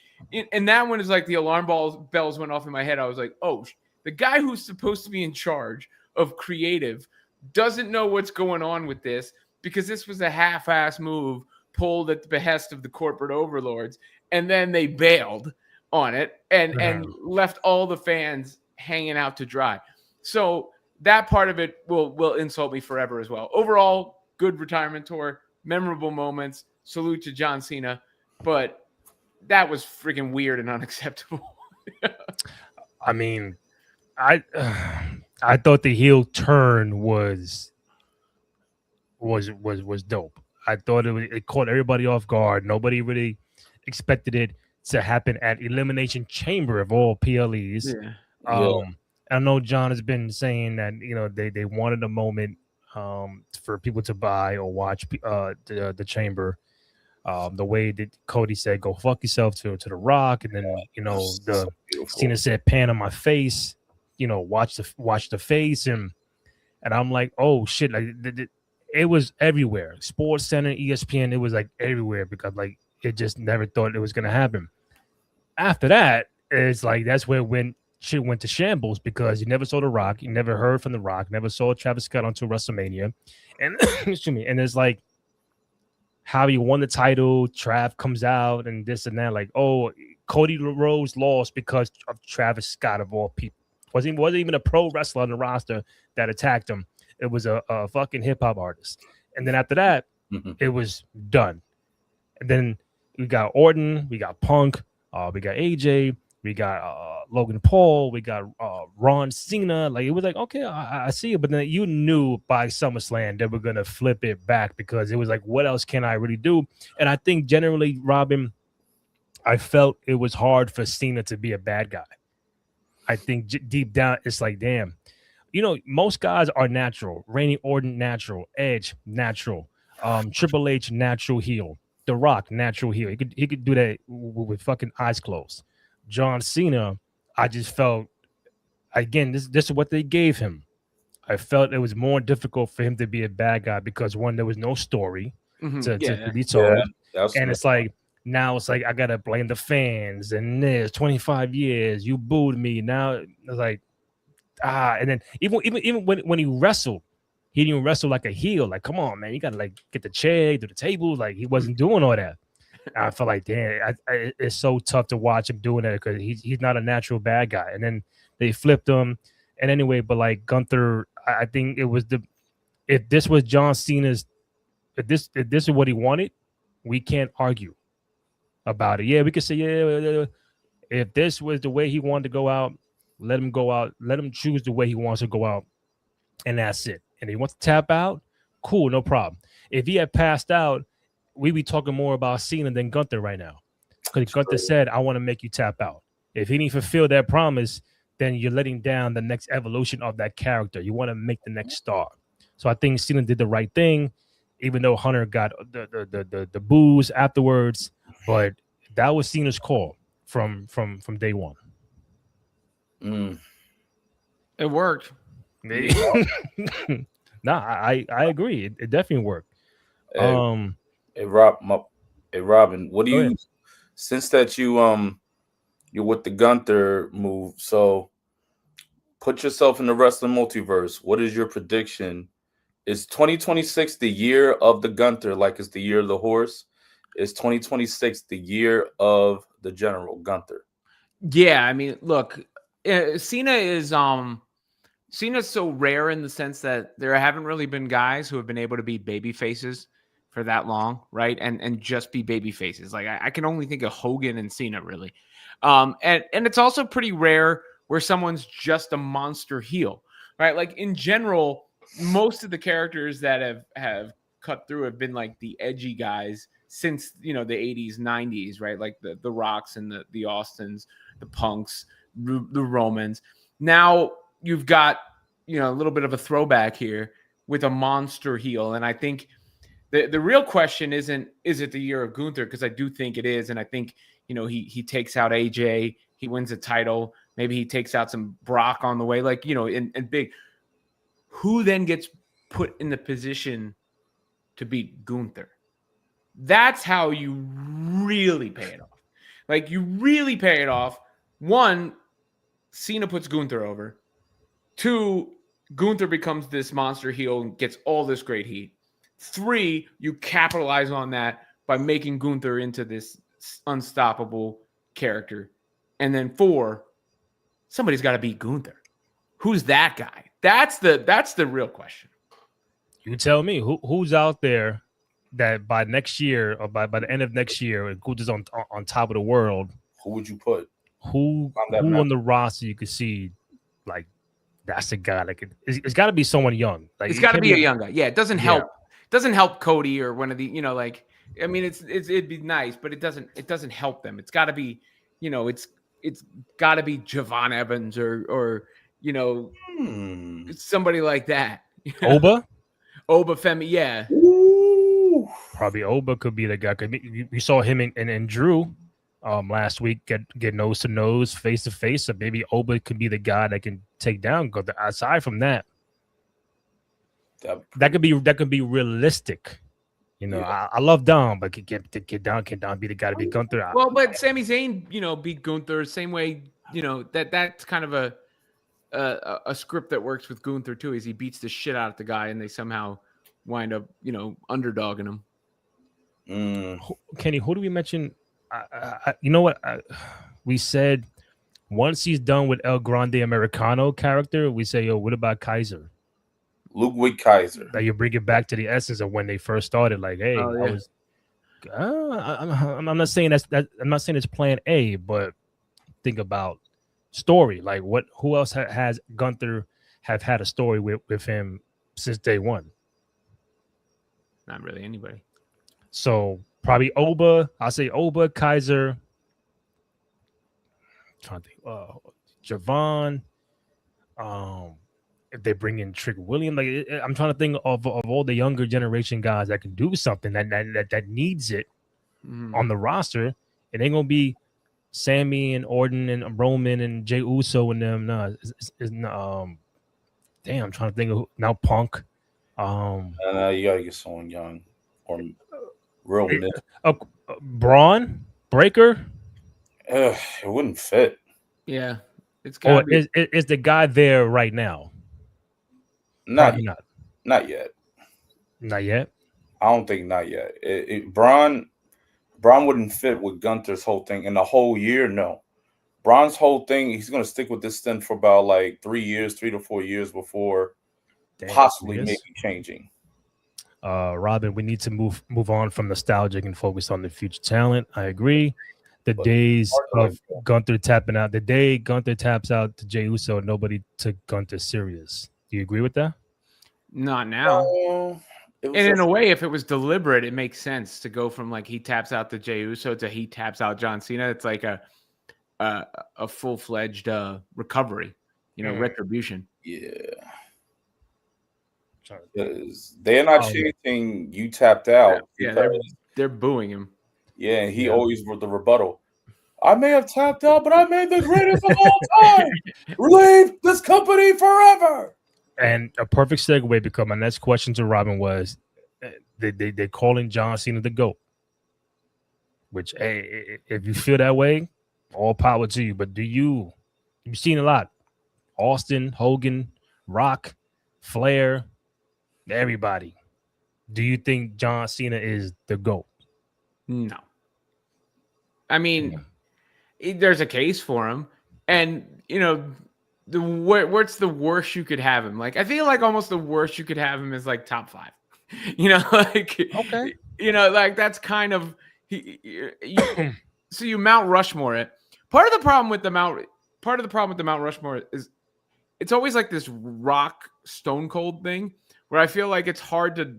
and that one is like the alarm bells went off in my head. I was like, oh, the guy who's supposed to be in charge of creative doesn't know what's going on with this, because this was a half-ass move pulled at the behest of the corporate overlords, and then they bailed on it and left all the fans hanging out to dry. So that part of it will insult me forever as well. Overall, good retirement tour, memorable moments. Salute to John Cena, but that was freaking weird and unacceptable. I mean, I thought the heel turn was dope. I thought it caught everybody off guard. Nobody really expected it to happen at Elimination Chamber of all PLEs. I know John has been saying that they wanted a moment for people to buy or watch the Chamber. The way that Cody said, "Go fuck yourself" to The Rock, and then the Cena said, "Pan on my face," watch the face, and I'm like, oh shit, like it was everywhere. Sports Center, ESPN, it was like everywhere because like it just never thought it was gonna happen. After that, it's like that's where shit went to shambles because you never saw The Rock, you never heard from The Rock, never saw Travis Scott until WrestleMania, and excuse me, and it's like how he won the title, Trav comes out and this and that, like, oh, Cody Rhodes lost because of Travis Scott of all people. Wasn't even a pro wrestler on the roster that attacked him. It was a fucking hip hop artist. And then after that, it was done. And then we got Orton, we got Punk, we got AJ, we got Logan Paul, we got Ron Cena. Like it was like, okay, I see it. But then you knew by SummerSlam they were gonna flip it back because it was like, what else can I really do? And I think generally, Robin, I felt it was hard for Cena to be a bad guy. I think deep down, it's like, damn, most guys are natural. Randy Orton, natural. Edge, natural. Triple H, natural heel. The Rock, natural heel. He could do that with fucking eyes closed. John Cena, I just felt, again, this is what they gave him. I felt it was more difficult for him to be a bad guy because one, there was no story to be told, and it's like. Now it's like I gotta blame the fans and this 25 years you booed me. Now it's like and then even when he wrestled, he didn't wrestle like a heel. Like, come on, man, you gotta like get the chair, do the table. Like he wasn't doing all that. I felt like, damn, it's so tough to watch him doing that because he's not a natural bad guy. And then they flipped him. And anyway, but like Gunther, I think it was if this was John Cena's, if this is what he wanted, we can't argue about it. Yeah, we could say, yeah, if this was the way he wanted to go out, let him go out. Let him choose the way he wants to go out, and that's it. And if he wants to tap out, cool, no problem. If he had passed out, we'd be talking more about Cena than Gunther right now. Because Gunther said, I want to make you tap out. If he didn't fulfill that promise, then you're letting down the next evolution of that character. You want to make the next star. So I think Cena did the right thing, even though Hunter got the boos afterwards. But that was Cena's call from day one. It worked. Nah, I agree. It definitely worked. Hey Robin, what do you since that you're with the Gunther move? So put yourself in the wrestling multiverse. What is your prediction? Is 2026 the year of the Gunther, like it's the year of the horse? Is 2026 the year of the General Gunther? Yeah, I mean, look, Cena is Cena's so rare in the sense that there haven't really been guys who have been able to be baby faces for that long, right? And just be baby faces. Like I can only think of Hogan and Cena, really. And it's also pretty rare where someone's just a monster heel, right? Like in general, most of the characters that have cut through have been like the edgy guys since the 80s, 90s, right? Like the Rocks and the Austins, the Punks, the Romans. Now you've got a little bit of a throwback here with a monster heel, and I think the real question is it the year of Gunther? Because I do think it is, and I think he takes out AJ, he wins a title, maybe he takes out some Brock on the way, like and big. Who then gets put in the position to beat Gunther? That's how you really pay it off. Like you really pay it off. One, Cena puts Gunther over. Two, Gunther becomes this monster heel and gets all this great heat. Three, you capitalize on that by making Gunther into this unstoppable character. And then 4, somebody's got to beat Gunther. Who's that guy? That's the real question. You tell me who's out there that by next year or by the end of next year, Gunther's on top of the world. Who would you put? Who on the roster you could see like that's a guy that could? It's got to be someone young. Like it's got to be a young guy. Yeah, it doesn't help. It doesn't help Cody or one of the like. I mean, it'd be nice, but it doesn't help them. It's got to be, it's got to be Javon Evans or somebody like that. Oba Femi, yeah. Ooh. Probably Oba could be the guy. You saw him and Drew last week get nose to nose, face to face. So maybe Oba could be the guy that can take down. Aside from that, that could be realistic. I love Dom, but can Dom be the guy to beat Gunther? Well, but Sami Zayn, beat Gunther same way. That's kind of a script that works with Gunther too. Is he beats the shit out of the guy, and they somehow wind up, underdogging him. Kenny, who do we mention? You know what? We said once he's done with El Grande Americano character, we say, yo, what about Kaiser? Ludwig Kaiser. That you bring it back to the essence of when they first started. Like, hey, I'm not saying I'm not saying it's plan A, but think about story. Like, who else has Gunther have had a story with him since day one? Not really anybody. So probably Oba. I'll say Oba, Kaiser. I'm trying to think. Javon. If they bring in Trick William, I'm trying to think of all the younger generation guys that can do something that needs it on the roster. It ain't gonna be Sammy and Orton and Roman and Jey Uso and them. No, damn, I'm trying to think of now Punk. You gotta get someone young or real mid. Braun Breaker. It wouldn't fit. Yeah, it's got. Is the guy there right now? Not yet. Not yet. I don't think not yet. Braun wouldn't fit with Gunther's whole thing in the whole year. No, Braun's whole thing. He's gonna stick with this stint for about 3 to 4 years before possibly maybe changing. Robin, we need to move on from nostalgic and focus on the future talent. I agree. The days of Gunther tapping out, the day Gunther taps out to Jey Uso, nobody took Gunther serious. Do you agree with that? Not now. And in a way, if it was deliberate, it makes sense to go from he taps out to Jey Uso to he taps out John Cena. It's like a full-fledged recovery, retribution. Yeah. Because they're not chanting you tapped out. Yeah, they're booing him. Yeah, and he always wrote the rebuttal. I may have tapped out, but I made the greatest of all time. Leave this company forever. And a perfect segue, because my next question to Robin was, they're calling John Cena the GOAT. Which, hey, if you feel that way, all power to you. But you've seen a lot. Austin, Hogan, Rock, Flair, everybody. Do you think John Cena is the GOAT? No. I mean, there's a case for him. And, what's the worst you could have him? I feel like almost the worst you could have him is top 5. Okay. That's kind of so you Mount Rushmore it. Part of the problem with the Mount Rushmore is it's always this Rock Stone Cold thing where I feel like it's hard to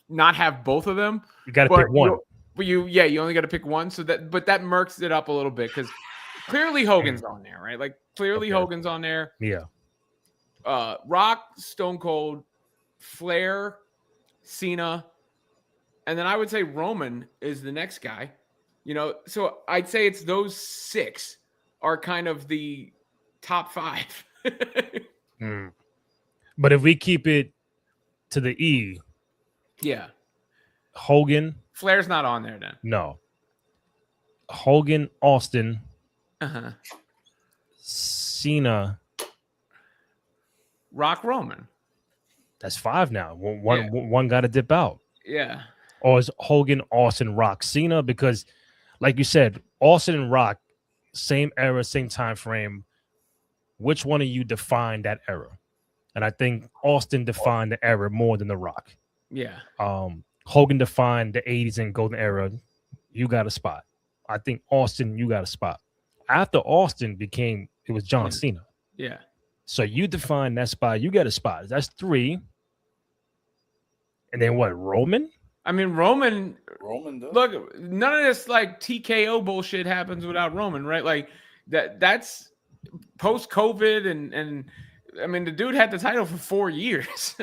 not have both of them. You got to pick one. But you only got to pick one. So that murks it up a little bit because clearly Hogan's on there, right? Hogan's on there. Yeah. Rock, Stone Cold, Flair, Cena, and then I would say Roman is the next guy. So I'd say it's those 6 are kind of the top 5. But if we keep it to the E, yeah, Hogan. Flair's not on there then. No. Hogan, Austin, Cena, Rock, Roman. That's 5 now. One got to dip out. Yeah. or is Hogan, Austin, Rock, Cena? Because, like you said, Austin and Rock, same era, same time frame. Which one of you defined that era? And I think Austin defined the era more than The Rock. Yeah. Hogan defined the 80s and golden era. You got a spot. I think Austin, you got a spot. After Austin it was John Cena. Yeah. So you define that spot. You get a spot. That's 3. And then what? Roman? I mean, Roman does. Look, none of this like TKO bullshit happens without Roman, right? Like that's post COVID and I mean, the dude had the title for 4 years.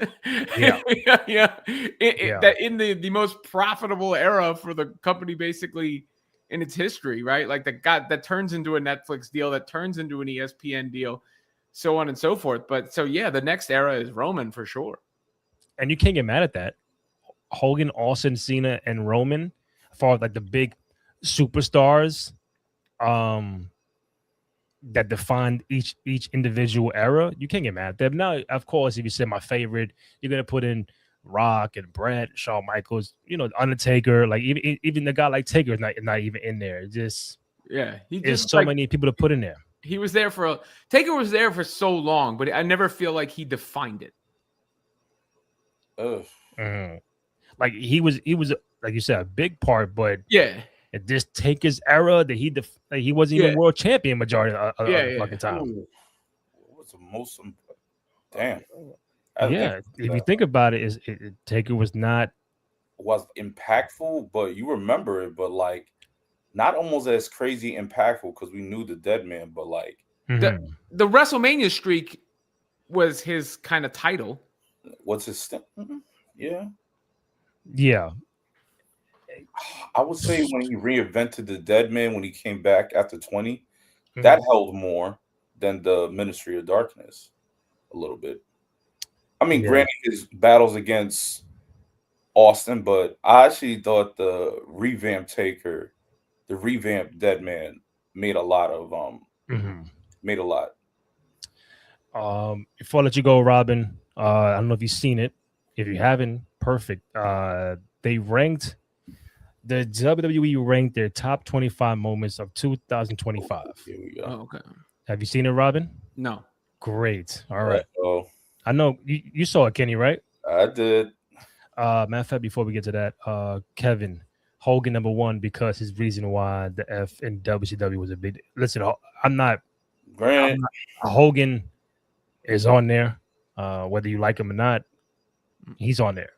Yeah. Yeah. That in the most profitable era for the company, basically in its history, right? Like that turns into a Netflix deal, that turns into an ESPN deal, so on and so forth. But so yeah, the next era is Roman for sure. And you can't get mad at that. Hogan, Austin, Cena, and Roman, as far as like the big superstars, that defined each individual era, you can't get mad at them. Now, of course, if you say my favorite, you're gonna put in Rock and Brett, Shawn Michaels, Undertaker. Like even the guy like Taker is not even in there. It's just there's so many people to put in there. He was there Taker was there for so long, but I never feel like he defined it. Like he was like you said, a big part, but yeah. At this Taker's era, that he wasn't even world champion majority of the fucking time. Ooh. What's the most? Damn. If you think about it, Taker was impactful, but you remember it, but like not almost as crazy impactful because we knew the dead man, but like the WrestleMania streak was his kind of title. What's his Yeah. I would say when he reinvented the dead man, when he came back after 20, that held more than the Ministry of Darkness a little bit. I mean, granted his battles against Austin, but I actually thought the revamped Taker, the revamped dead man made a lot of made a lot. Before I let you go, Robin, I don't know if you've seen it. If you haven't, perfect. They ranked the WWE ranked their top 25 moments of 2025. Here we go. Oh, okay. Have you seen it, Robin? No. Great. All right. I know you saw it, Kenny, right? I did. Matter of fact, before we get to that, Kevin, Hogan #1 because his reason why the F in WCW was a big. Listen, I'm not. Hogan is on there, whether you like him or not. He's on there.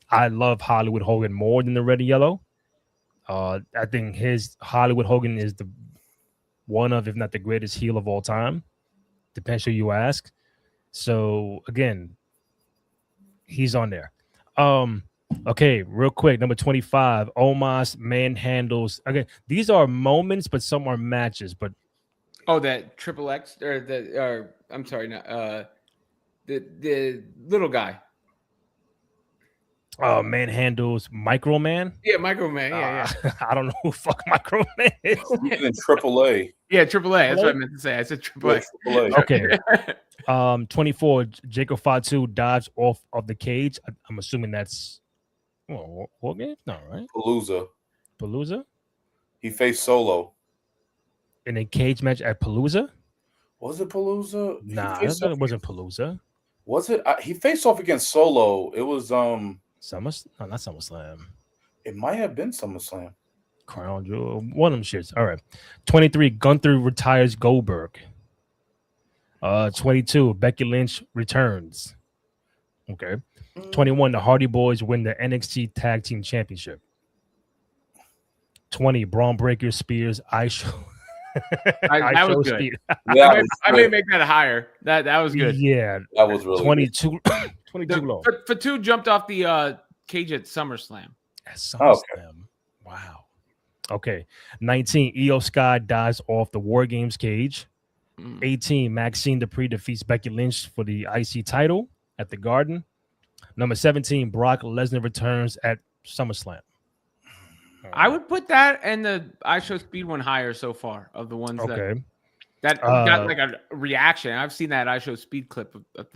I love Hollywood Hogan more than the Red and Yellow. I think his Hollywood Hogan is the one of, if not the greatest heel of all time. Depends who you ask. So again, he's on there. Okay, real quick, number 25, Omos manhandles. Okay, these are moments, but some are matches. But that Triple X or I'm sorry, no, the little guy. Manhandles Microman. Yeah, Microman. Yeah. I don't know who fuck Microman is. Even AAA. Yeah, AAA. That's what I meant to say. I said AAA. Okay. 24. Jacob Fatu dives off of the cage. I'm assuming that's what game? No, right? Palooza. He faced Solo in a cage match at Palooza. Was it Palooza? Nah, I thought it wasn't Palooza. Was it? He faced off against Solo. It was not SummerSlam. It might have been SummerSlam. Crown Jewel, one of them shits. All right. 23. Gunther retires Goldberg. 22. Becky Lynch returns. Okay. 21. The Hardy Boys win the NXT Tag Team Championship. 20. Braun Breaker Spears That was good. I may make that higher. That was good. Yeah, that was really 22. 22 low. Fatu jumped off the cage at SummerSlam. Okay. Wow. Okay. 19. Io Sky dies off the War Games cage. 18. Maxine Dupree defeats Becky Lynch for the IC title at the Garden. Number 17. Brock Lesnar returns at SummerSlam. I would put that and the I Show Speed one higher so far of the ones that got like a reaction. I've seen that I Show Speed clip of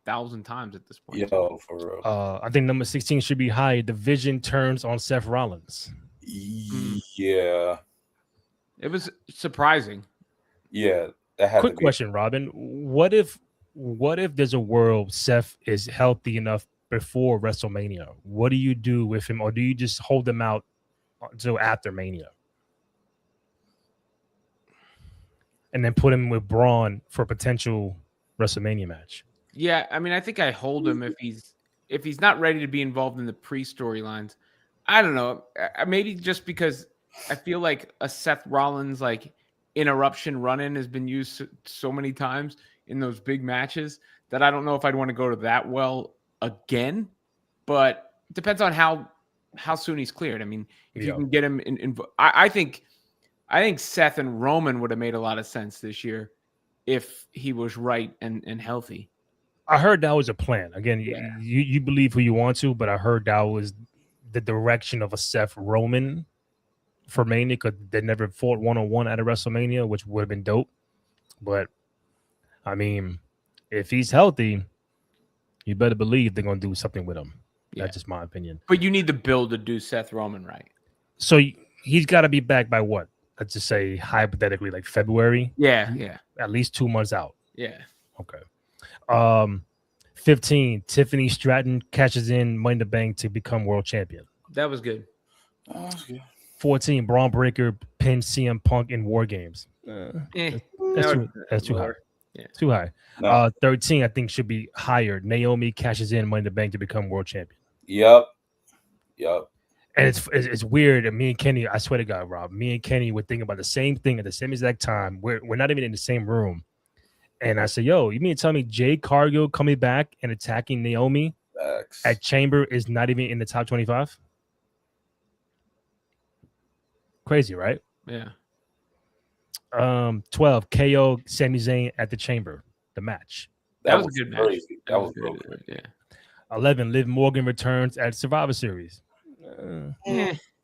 1,000 times at this point. Yo, for real. I think number 16 should be high. Division turns on Seth Rollins. Yeah. It was surprising. Yeah. That had Quick to be. question, Robin. What if there's a world Seth is healthy enough before WrestleMania? What do you do with him, or do you just hold him out until after Mania? And then put him with Braun for a potential WrestleMania match. Yeah, I mean, I think I hold him if he's not ready to be involved in the pre-storylines. I don't know. Maybe just because I feel like a Seth Rollins like interruption run-in has been used so many times in those big matches that I don't know if I'd want to go to that well again. But it depends on how soon he's cleared. I mean, if you can get him in I think Seth and Roman would have made a lot of sense this year if he was right and healthy. I heard that was a plan. Again, you believe who you want to, but I heard that was the direction of a Seth Roman for Mania, because they never fought one-on-one at a WrestleMania, which would have been dope. But, I mean, if he's healthy, you better believe they're going to do something with him. Yeah. That's just my opinion. But you need the build to do Seth Roman right. So he's got to be back by what? Let's just say hypothetically, like February. Yeah. At least 2 months out. Yeah. Okay. 15. Tiffany Stratton cashes in Money in the Bank to become world champion. That was good. 14. Braun Breaker pins CM Punk in War Games. That's too high. Yeah. Too high. No. 13, I think, should be higher. Naomi cashes in Money in the Bank to become world champion. Yep. And it's weird. And me and Kenny, I swear to God, Rob, me and Kenny were thinking about the same thing at the same exact time. We're not even in the same room. And I said, yo, you mean to tell me Jade Cargill coming back and attacking Naomi at Chamber is not even in the top 25? Crazy, right? Yeah. 12, KO Sami Zayn at the Chamber, the match. That was a good match. That was good. Yeah. 11, Liv Morgan returns at Survivor Series.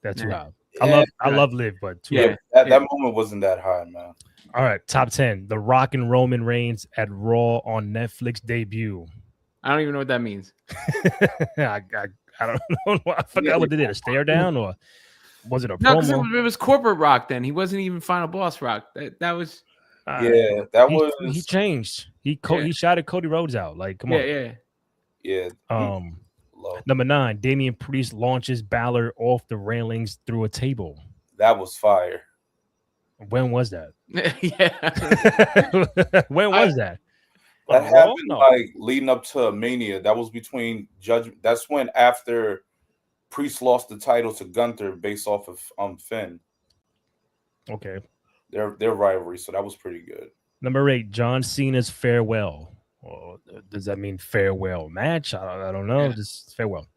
That's too high. I love Liv, but that moment wasn't that high, man. All right, top 10. The Rock and Roman Reigns at Raw on Netflix debut. I don't even know what that means. I don't know. I forgot what they did. A stare down, or was it a promo? It was corporate Rock then. He wasn't even Final Boss Rock. That was... He changed. He shouted Cody Rhodes out. Like, come on. Yeah. Number 9, Damian Priest launches Balor off the railings through a table. That was fire. When was that? Yeah. When was that? That happened like leading up to Mania. That was between Judgment. That's when after Priest lost the title to Gunther based off of Finn. Okay. Their rivalry. So that was pretty good. Number 8, John Cena's farewell. Well, does that mean farewell match? I don't know. Just farewell.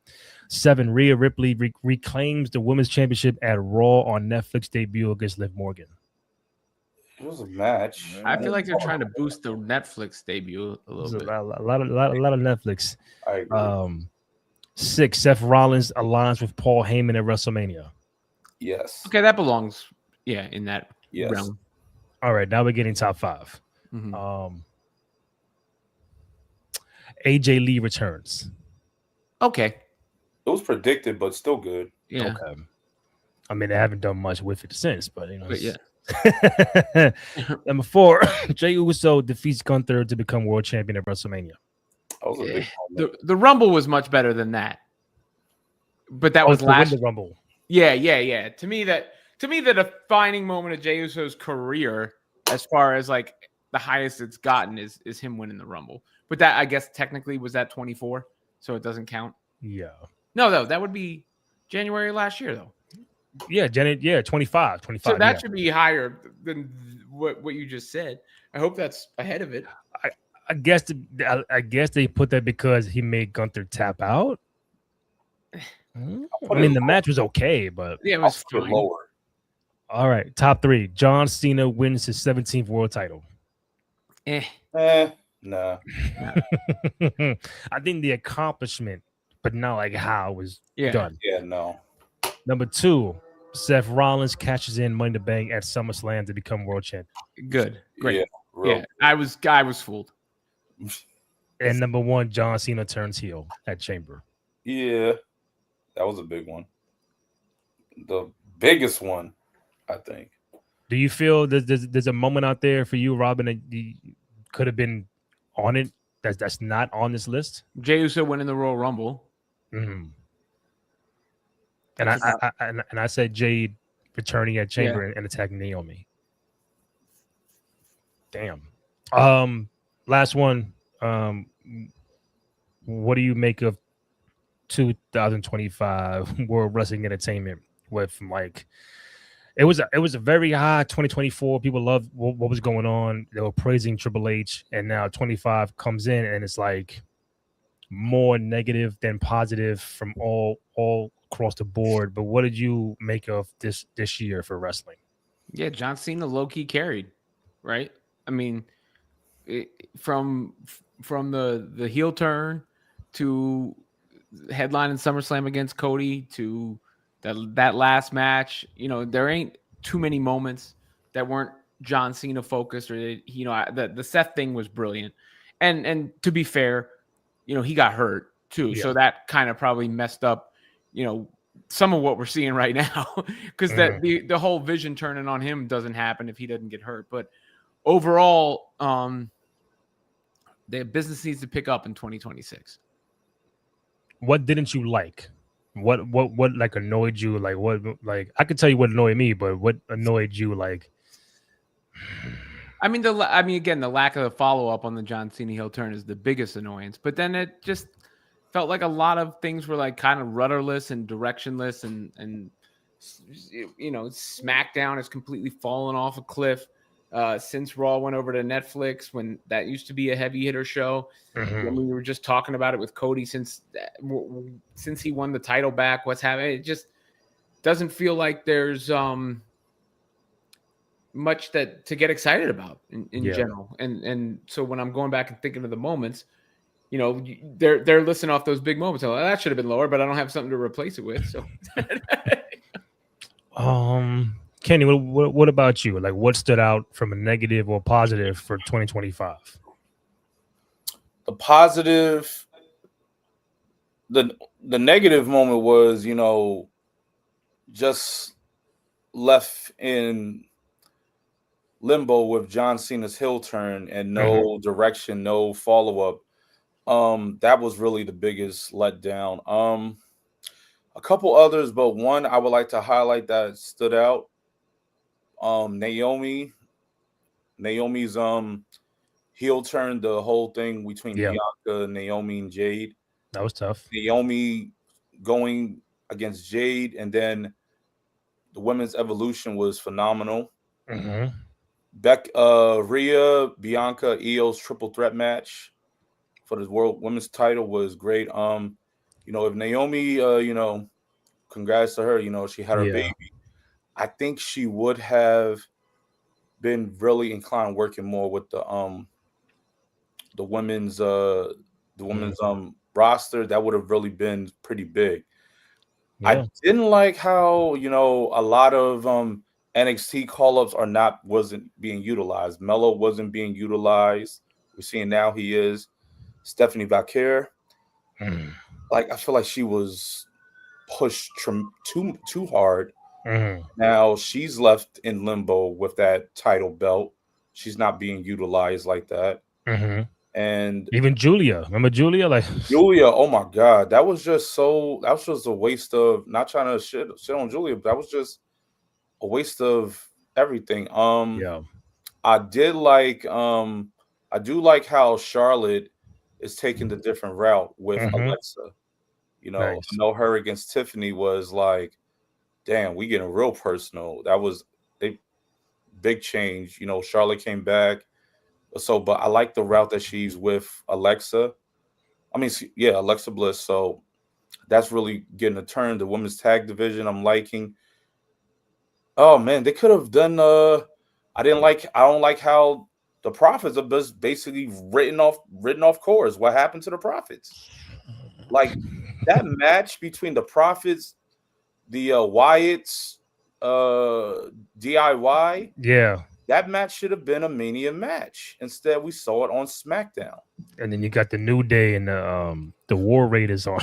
7, Rhea Ripley reclaims the women's championship at Raw on Netflix debut against Liv Morgan. It was a match. I feel like they're trying to boost the Netflix debut a little bit. A lot of Netflix. I agree. 6, Seth Rollins aligns with Paul Heyman at WrestleMania. Yes. Okay, that belongs. Yeah, in that realm. All right, now we're getting top 5. Mm-hmm. AJ Lee returns. Okay. It was predicted, but still good. Yeah. Okay. I mean, they haven't done much with it since, but you know. But yeah. Number 4, Jey Uso defeats Gunther to become world champion at WrestleMania. That was a big moment. The Rumble was much better than that. But that was last the Rumble. Yeah. To me, the defining moment of Jey Uso's career, as far as like the highest it's gotten, is him winning the Rumble. But that, I guess, technically was that 24, so it doesn't count. Yeah. No, that would be January last year, though. Yeah, 25. So that should be higher than what you just said. I hope that's ahead of it. I guess they put that because he made Gunther tap out. I mean, the match was okay, but yeah, it was fine. Lower. All right, top 3. John Cena wins his 17th world title. No. I think the accomplishment, but not like how it was done. Yeah, no. Number 2, Seth Rollins cashes in Money in the Bank at SummerSlam to become world champion. Good. Great. Yeah. I was fooled. And number one, John Cena turns heel at Chamber. Yeah, that was a big one. The biggest one, I think. Do you feel there's a moment out there for you, Robin, that you could have been on it that's not on this list? Jey Uso winning the Royal Rumble. Mm-hmm. And I said Jade returning at Chamber and attacking Naomi. Damn. Last one. What do you make of 2025 World Wrestling Entertainment with like it was a very high 2024. People loved what was going on. They were praising Triple H, and now 25 comes in and it's like more negative than positive from all across the board. But what did you make of this year for wrestling? Yeah, John Cena low key carried, right? I mean, from the heel turn to headlining SummerSlam against Cody to that last match, there ain't too many moments that weren't John Cena focused, or the Seth thing was brilliant, and to be fair, he got hurt too, so that kind of probably messed up, some of what we're seeing right now, because that the whole vision turning on him doesn't happen if he doesn't get hurt. But overall, the business needs to pick up in 2026. What didn't you like? What like annoyed you? Like what? Like I could tell you what annoyed me, but what annoyed you? Like, I mean, again, the lack of follow up on the John Cena heel turn is the biggest annoyance. But then it just felt like a lot of things were like kind of rudderless and directionless, and SmackDown has completely fallen off a cliff since Raw went over to Netflix, when that used to be a heavy hitter show. When we were just talking about it with Cody, since he won the title back, what's happening? It just doesn't feel like there's much that to get excited about in general. And so when I'm going back and thinking of the moments, they're listing off those big moments. Oh, that should have been lower, but I don't have something to replace it with. So, Kenny, what about you? Like, what stood out from a negative or positive for 2025? The positive, the negative moment was, just left in limbo with John Cena's heel turn and no direction, no follow-up. That was really the biggest letdown. A couple others, but one I would like to highlight that stood out. Naomi's heel turn, the whole thing between Bianca, Naomi, and Jade. That was tough. Naomi going against Jade, and then the women's evolution was phenomenal. Rhea, Bianca, Io's triple threat match for the World Women's title was great. If Naomi, congrats to her. She had her baby. I think she would have been really inclined working more with the women's roster. That would have really been pretty big. I didn't like how a lot of NXT call-ups wasn't being utilized. Mello wasn't being utilized. We're seeing now he is. Stephanie Valkyrie. I feel like she was pushed too hard. Now she's left in limbo with that title belt. She's not being utilized like that. And even Julia, remember Julia? Julia, oh my God, that was just a waste of, not trying to shit on Julia, but that was just a waste of everything. I do like how Charlotte is taking the different route with Alexa. Nice. I know her against Tiffany was like, damn, we getting real personal. That was a big change. Charlotte came back. But I like the route that she's with Alexa. Alexa Bliss. So that's really getting a turn. The women's tag division, I'm liking. Oh man, they could have done. I don't like how the Profits are just basically written off course. What happened to the Profits? Like that match between the Profits, the Wyatts, DIY. Yeah. That match should have been a Mania match. Instead, we saw it on SmackDown. And then you got the New Day and the War Raiders on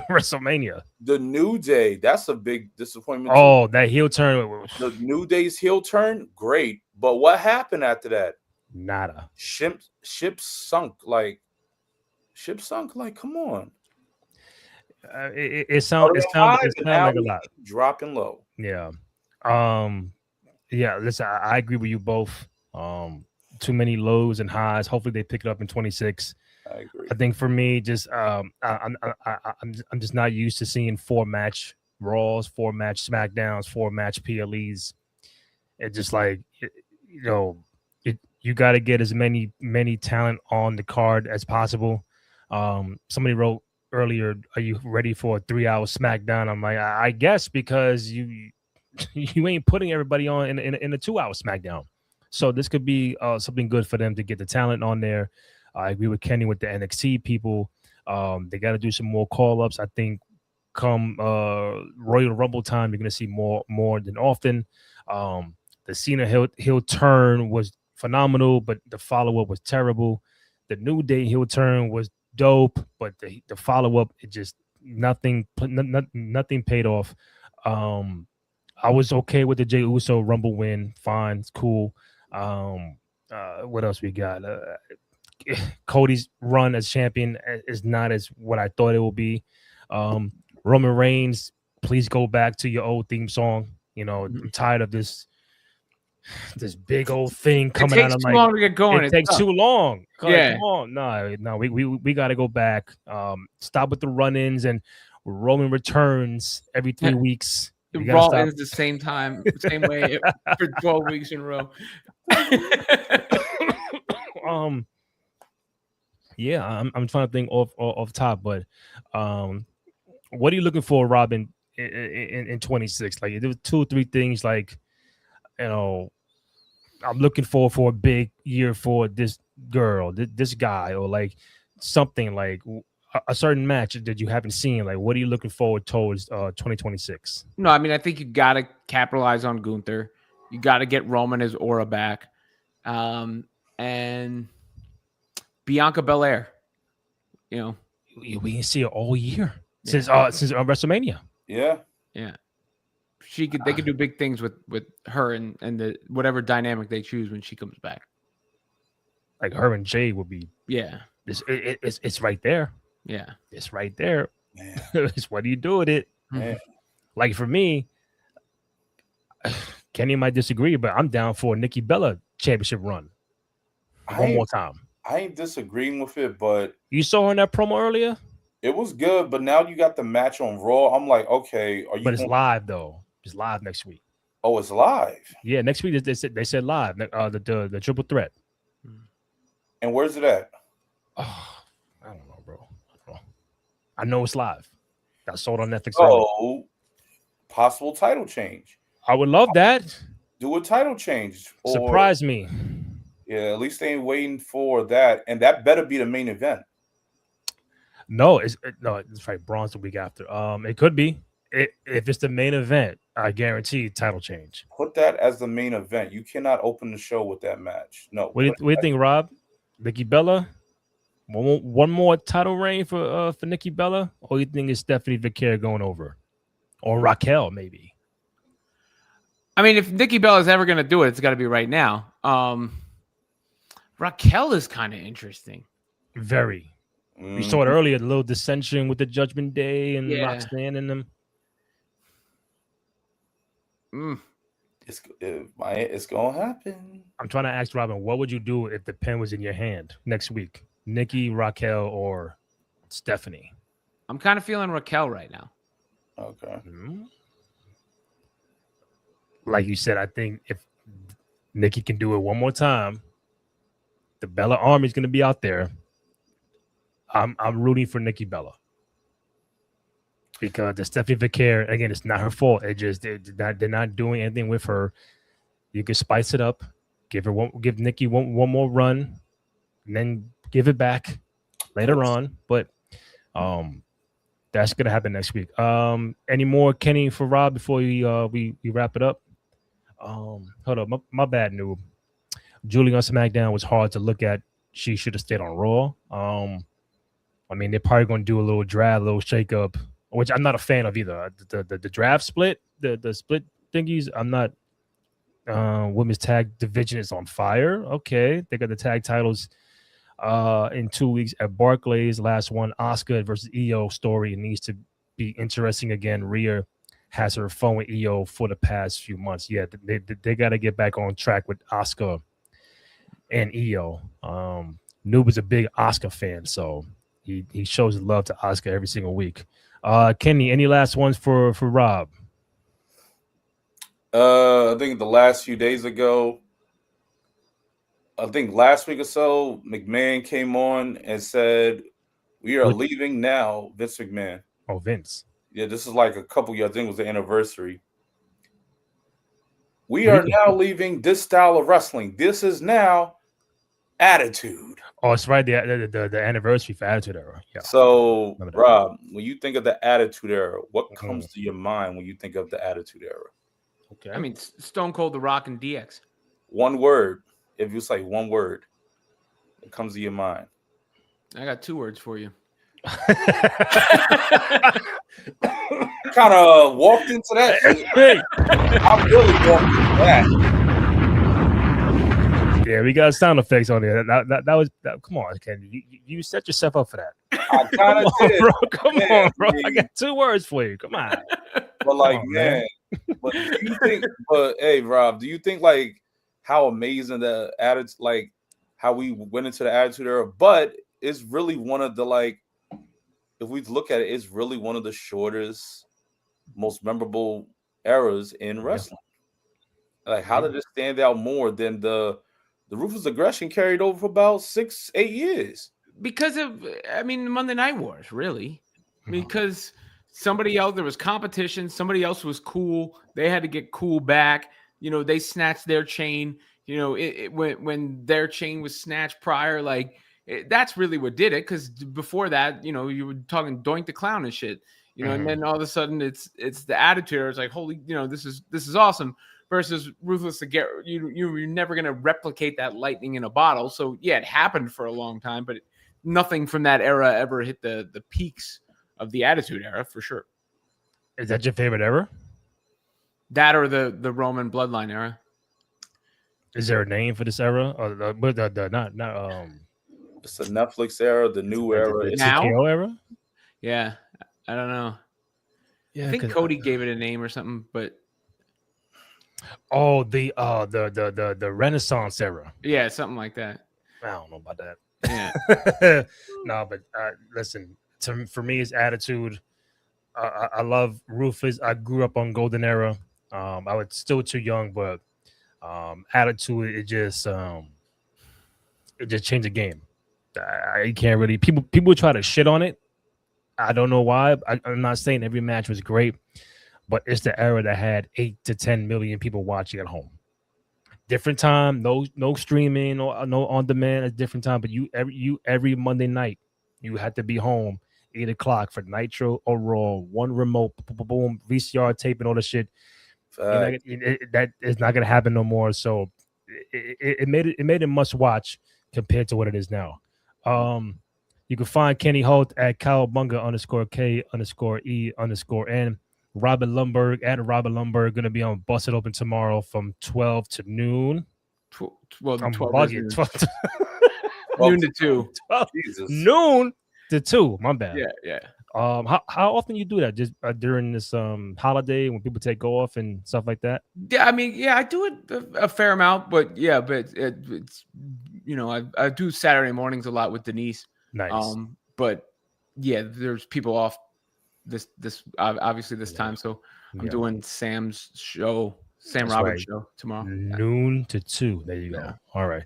WrestleMania. The New Day, that's a big disappointment. Oh, that heel turn. The New Day's heel turn, great. But what happened after that? Nada. Ship sunk. Like, come on. It sounds like a lot. Dropping low. Yeah. Yeah, listen, I agree with you both. Too many lows and highs. Hopefully they pick it up in 26. I agree. I think for me, just I'm just not used to seeing 4-match Raws, 4-match SmackDowns, 4-match PLEs. It's just like you got to get as many talent on the card as possible. Somebody wrote earlier, "Are you ready for a 3-hour SmackDown?" I'm like, I guess, because you ain't putting everybody on in a 2-hour SmackDown. So this could be something good for them to get the talent on there. I agree with Kenny with the NXT people. They got to do some more call-ups. I think come Royal Rumble time, you're going to see more than often. The Cena heel turn was phenomenal, but the follow-up was terrible. The New Day heel turn was dope, but the follow-up, it just nothing paid off. I was okay with the Jey Uso Rumble win. Fine, it's cool. What else we got? Cody's run as champion is not as what I thought it would be. Roman Reigns, please go back to your old theme song. I'm tired of this big old thing coming out. It takes too long to get going. It takes too long. Yeah. Come on. No, we got to go back. Stop with the run-ins, and Roman returns every 3 weeks. Raw ends the same time, same way for 12 weeks in a row. Yeah, I'm trying to think off top, but what are you looking for, Robin, in 26? Like, there was 2 or 3 things, like, I'm looking for a big year for this girl, this guy, or like something like a certain match that you haven't seen. Like, what are you looking forward towards 2026? No, I mean, I think you got to capitalize on Gunther. You got to get Roman his aura back, and Bianca Belair. We can see her all year since WrestleMania. Yeah. They could do big things with her and the whatever dynamic they choose when she comes back. Like, her and Jay will be. Yeah. It's right there. Yeah. It's right there. It's what do you do with it? Man. Like, for me, Kenny might disagree, but I'm down for a Nikki Bella championship run. One more time. I ain't disagreeing with it, but you saw her in that promo earlier. It was good, but now you got the match on Raw. I'm like, okay, are you? But it's live though. It's live next week. Oh, it's live. Yeah, next week they said live. The triple threat. And where's it at? Oh, I don't know, bro. I know it's live. Got sold on Netflix. Oh, possible title change. I would love that. Do a title change. Surprise me. Yeah, at least they ain't waiting for that, and that better be the main event. No, it's right. Braun's the week after. It could be. If it's the main event, I guarantee title change. Put that as the main event. You cannot open the show with that match. No. What do you think, Rob? Nikki Bella? One more title reign for Nikki Bella? Or you think it's Stephanie Vicaire going over? Or Raquel, maybe? I mean, if Nikki Bella's ever going to do it, it's got to be right now. Raquel is kind of interesting. Very. We saw it earlier, the little dissension with the Judgment Day and Roxanne and them. It's gonna happen. I'm trying to ask Robin, what would you do if the pen was in your hand next week? Nikki, Raquel, or Stephanie? I'm kind of feeling Raquel right now. Okay. Like you said, I think if Nikki can do it one more time, the Bella Army is going to be out there. I'm rooting for Nikki Bella because the Stephanie Vicaire, again, it's not her fault. They're not doing anything with her. You can spice it up, give Nikki one more run, and then give it back later on. But that's gonna happen next week. Any more, Kenny, for Rob before we wrap it up? Hold up, my bad, noob. Julie on SmackDown was hard to look at. She should have stayed on Raw. I mean, they're probably going to do a little draft, a little shakeup, which I'm not a fan of either. The draft split, the split thingies, I'm not. Women's tag division is on fire. Okay, they got the tag titles in 2 weeks at Barclays. Last one, Asuka versus Io story. It needs to be interesting again. Rhea has her phone with Io for the past few months. Yeah, they got to get back on track with Asuka and Io. Noob is a big Asuka fan, so he shows love to Asuka every single week. Kenny, any last ones for Rob? I think the last few days ago, I think last week or so, McMahon came on and said, "We are leaving now." Vince McMahon. Oh, Vince. Yeah, this is like a couple years. I think it was the anniversary. We are now leaving this style of wrestling. This is now Attitude. Oh, it's right. The anniversary for Attitude Era. Yeah. So, Rob, when you think of the Attitude Era, what comes to your mind when you think of the Attitude Era? Okay. I mean, Stone Cold, The Rock, and DX. One word. If you say one word, it comes to your mind. I got 2 words for you. Kind of walked into that. I really walked into that. Yeah, we got sound effects on there. That was come on, Ken. You set yourself up for that. I kind of did, bro. Come on, bro. I got 2 words for you. Come on. But like, man. But do you think? But hey, Rob, do you think like how amazing the attitude, like how we went into the Attitude Era? But it's really one of the like, if we look at it, it's really one of the shortest, most memorable eras in wrestling. Like, how did it stand out more than the Ruthless Aggression carried over for about 6-8 years? Because of, I mean, the Monday Night Wars, really. Because somebody else, there was competition. Somebody else was cool. They had to get cool back. You know, they snatched their chain. You know, when their chain was snatched prior, like that's really what did it. Because before that, you know, you were talking Doink the Clown and shit. You know, and then all of a sudden it's the Attitude. It's like, holy, you know, this is awesome. Versus Ruthless Aggression, you're never gonna replicate that lightning in a bottle. So yeah, it happened for a long time, but nothing from that era ever hit the peaks of the Attitude Era for sure. Is that your favorite era? That or the Roman Bloodline era? Is there a name for this era? Or not it's the Netflix era, the new era, the TKO era. Yeah, I don't know. Yeah, I think Cody gave it a name or something, but the Renaissance era. Yeah, something like that. I don't know about that. Yeah. No, but listen, for me, it's Attitude. I love Ruthless. I grew up on Golden Era. I was still too young, but Attitude, it just changed the game. I can't really people try to shit on it. I don't know why. I'm not saying every match was great, but it's the era that had 8 to 10 million people watching at home. Different time, no streaming, no on demand. It's different time. But every Monday night, you had to be home 8 o'clock for Nitro or Raw. One remote, boom, VCR tape and all the shit. That is not gonna happen no more. So it made it must watch compared to what it is now. You can find Kenny Holt at Cowabunga _K_E_N. Robin Lundberg at Robin Lundberg going to be on Busted Open tomorrow from 12 to noon. 12 I'm to bugging. 12 noon to 2. 12, noon to 2. My bad. Yeah. How often you do that? Just during this holiday when people take off and stuff like that? Yeah, I mean, yeah, I do it a fair amount, but it's you know, I do Saturday mornings a lot with Denise. Nice. But yeah, there's people off this obviously this time, so I'm doing Sam's show, Roberts' show tomorrow. Noon to 2. There you go. All right.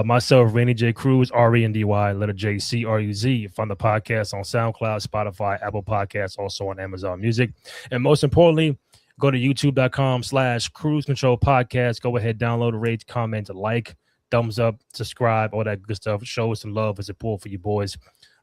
Myself, Randy J. Cruz, RENDY, letter J CRUZ. Find the podcast on SoundCloud, Spotify, Apple Podcasts, also on Amazon Music. And most importantly, go to youtube.com/Cruise Control Podcast. Go ahead, download, rate, comment, like, thumbs up, subscribe, all that good stuff. Show us some love and support for you boys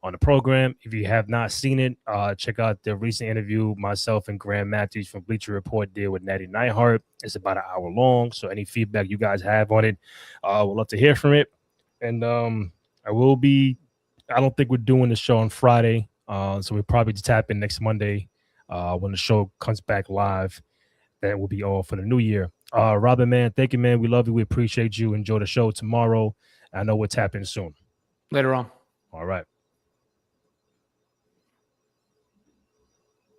on the program. If you have not seen it, check out the recent interview myself and Graham Matthews from Bleacher Report did with Natty Neidhart. It's about an hour long, so any feedback you guys have on it, we'd love to hear from it. And I don't think we're doing the show on Friday, so we'll probably just tap in next Monday when the show comes back live. That will be all for the new year. Robin, man, thank you, man. We love you. We appreciate you. Enjoy the show tomorrow. I know we're tapping soon. Later on. All right.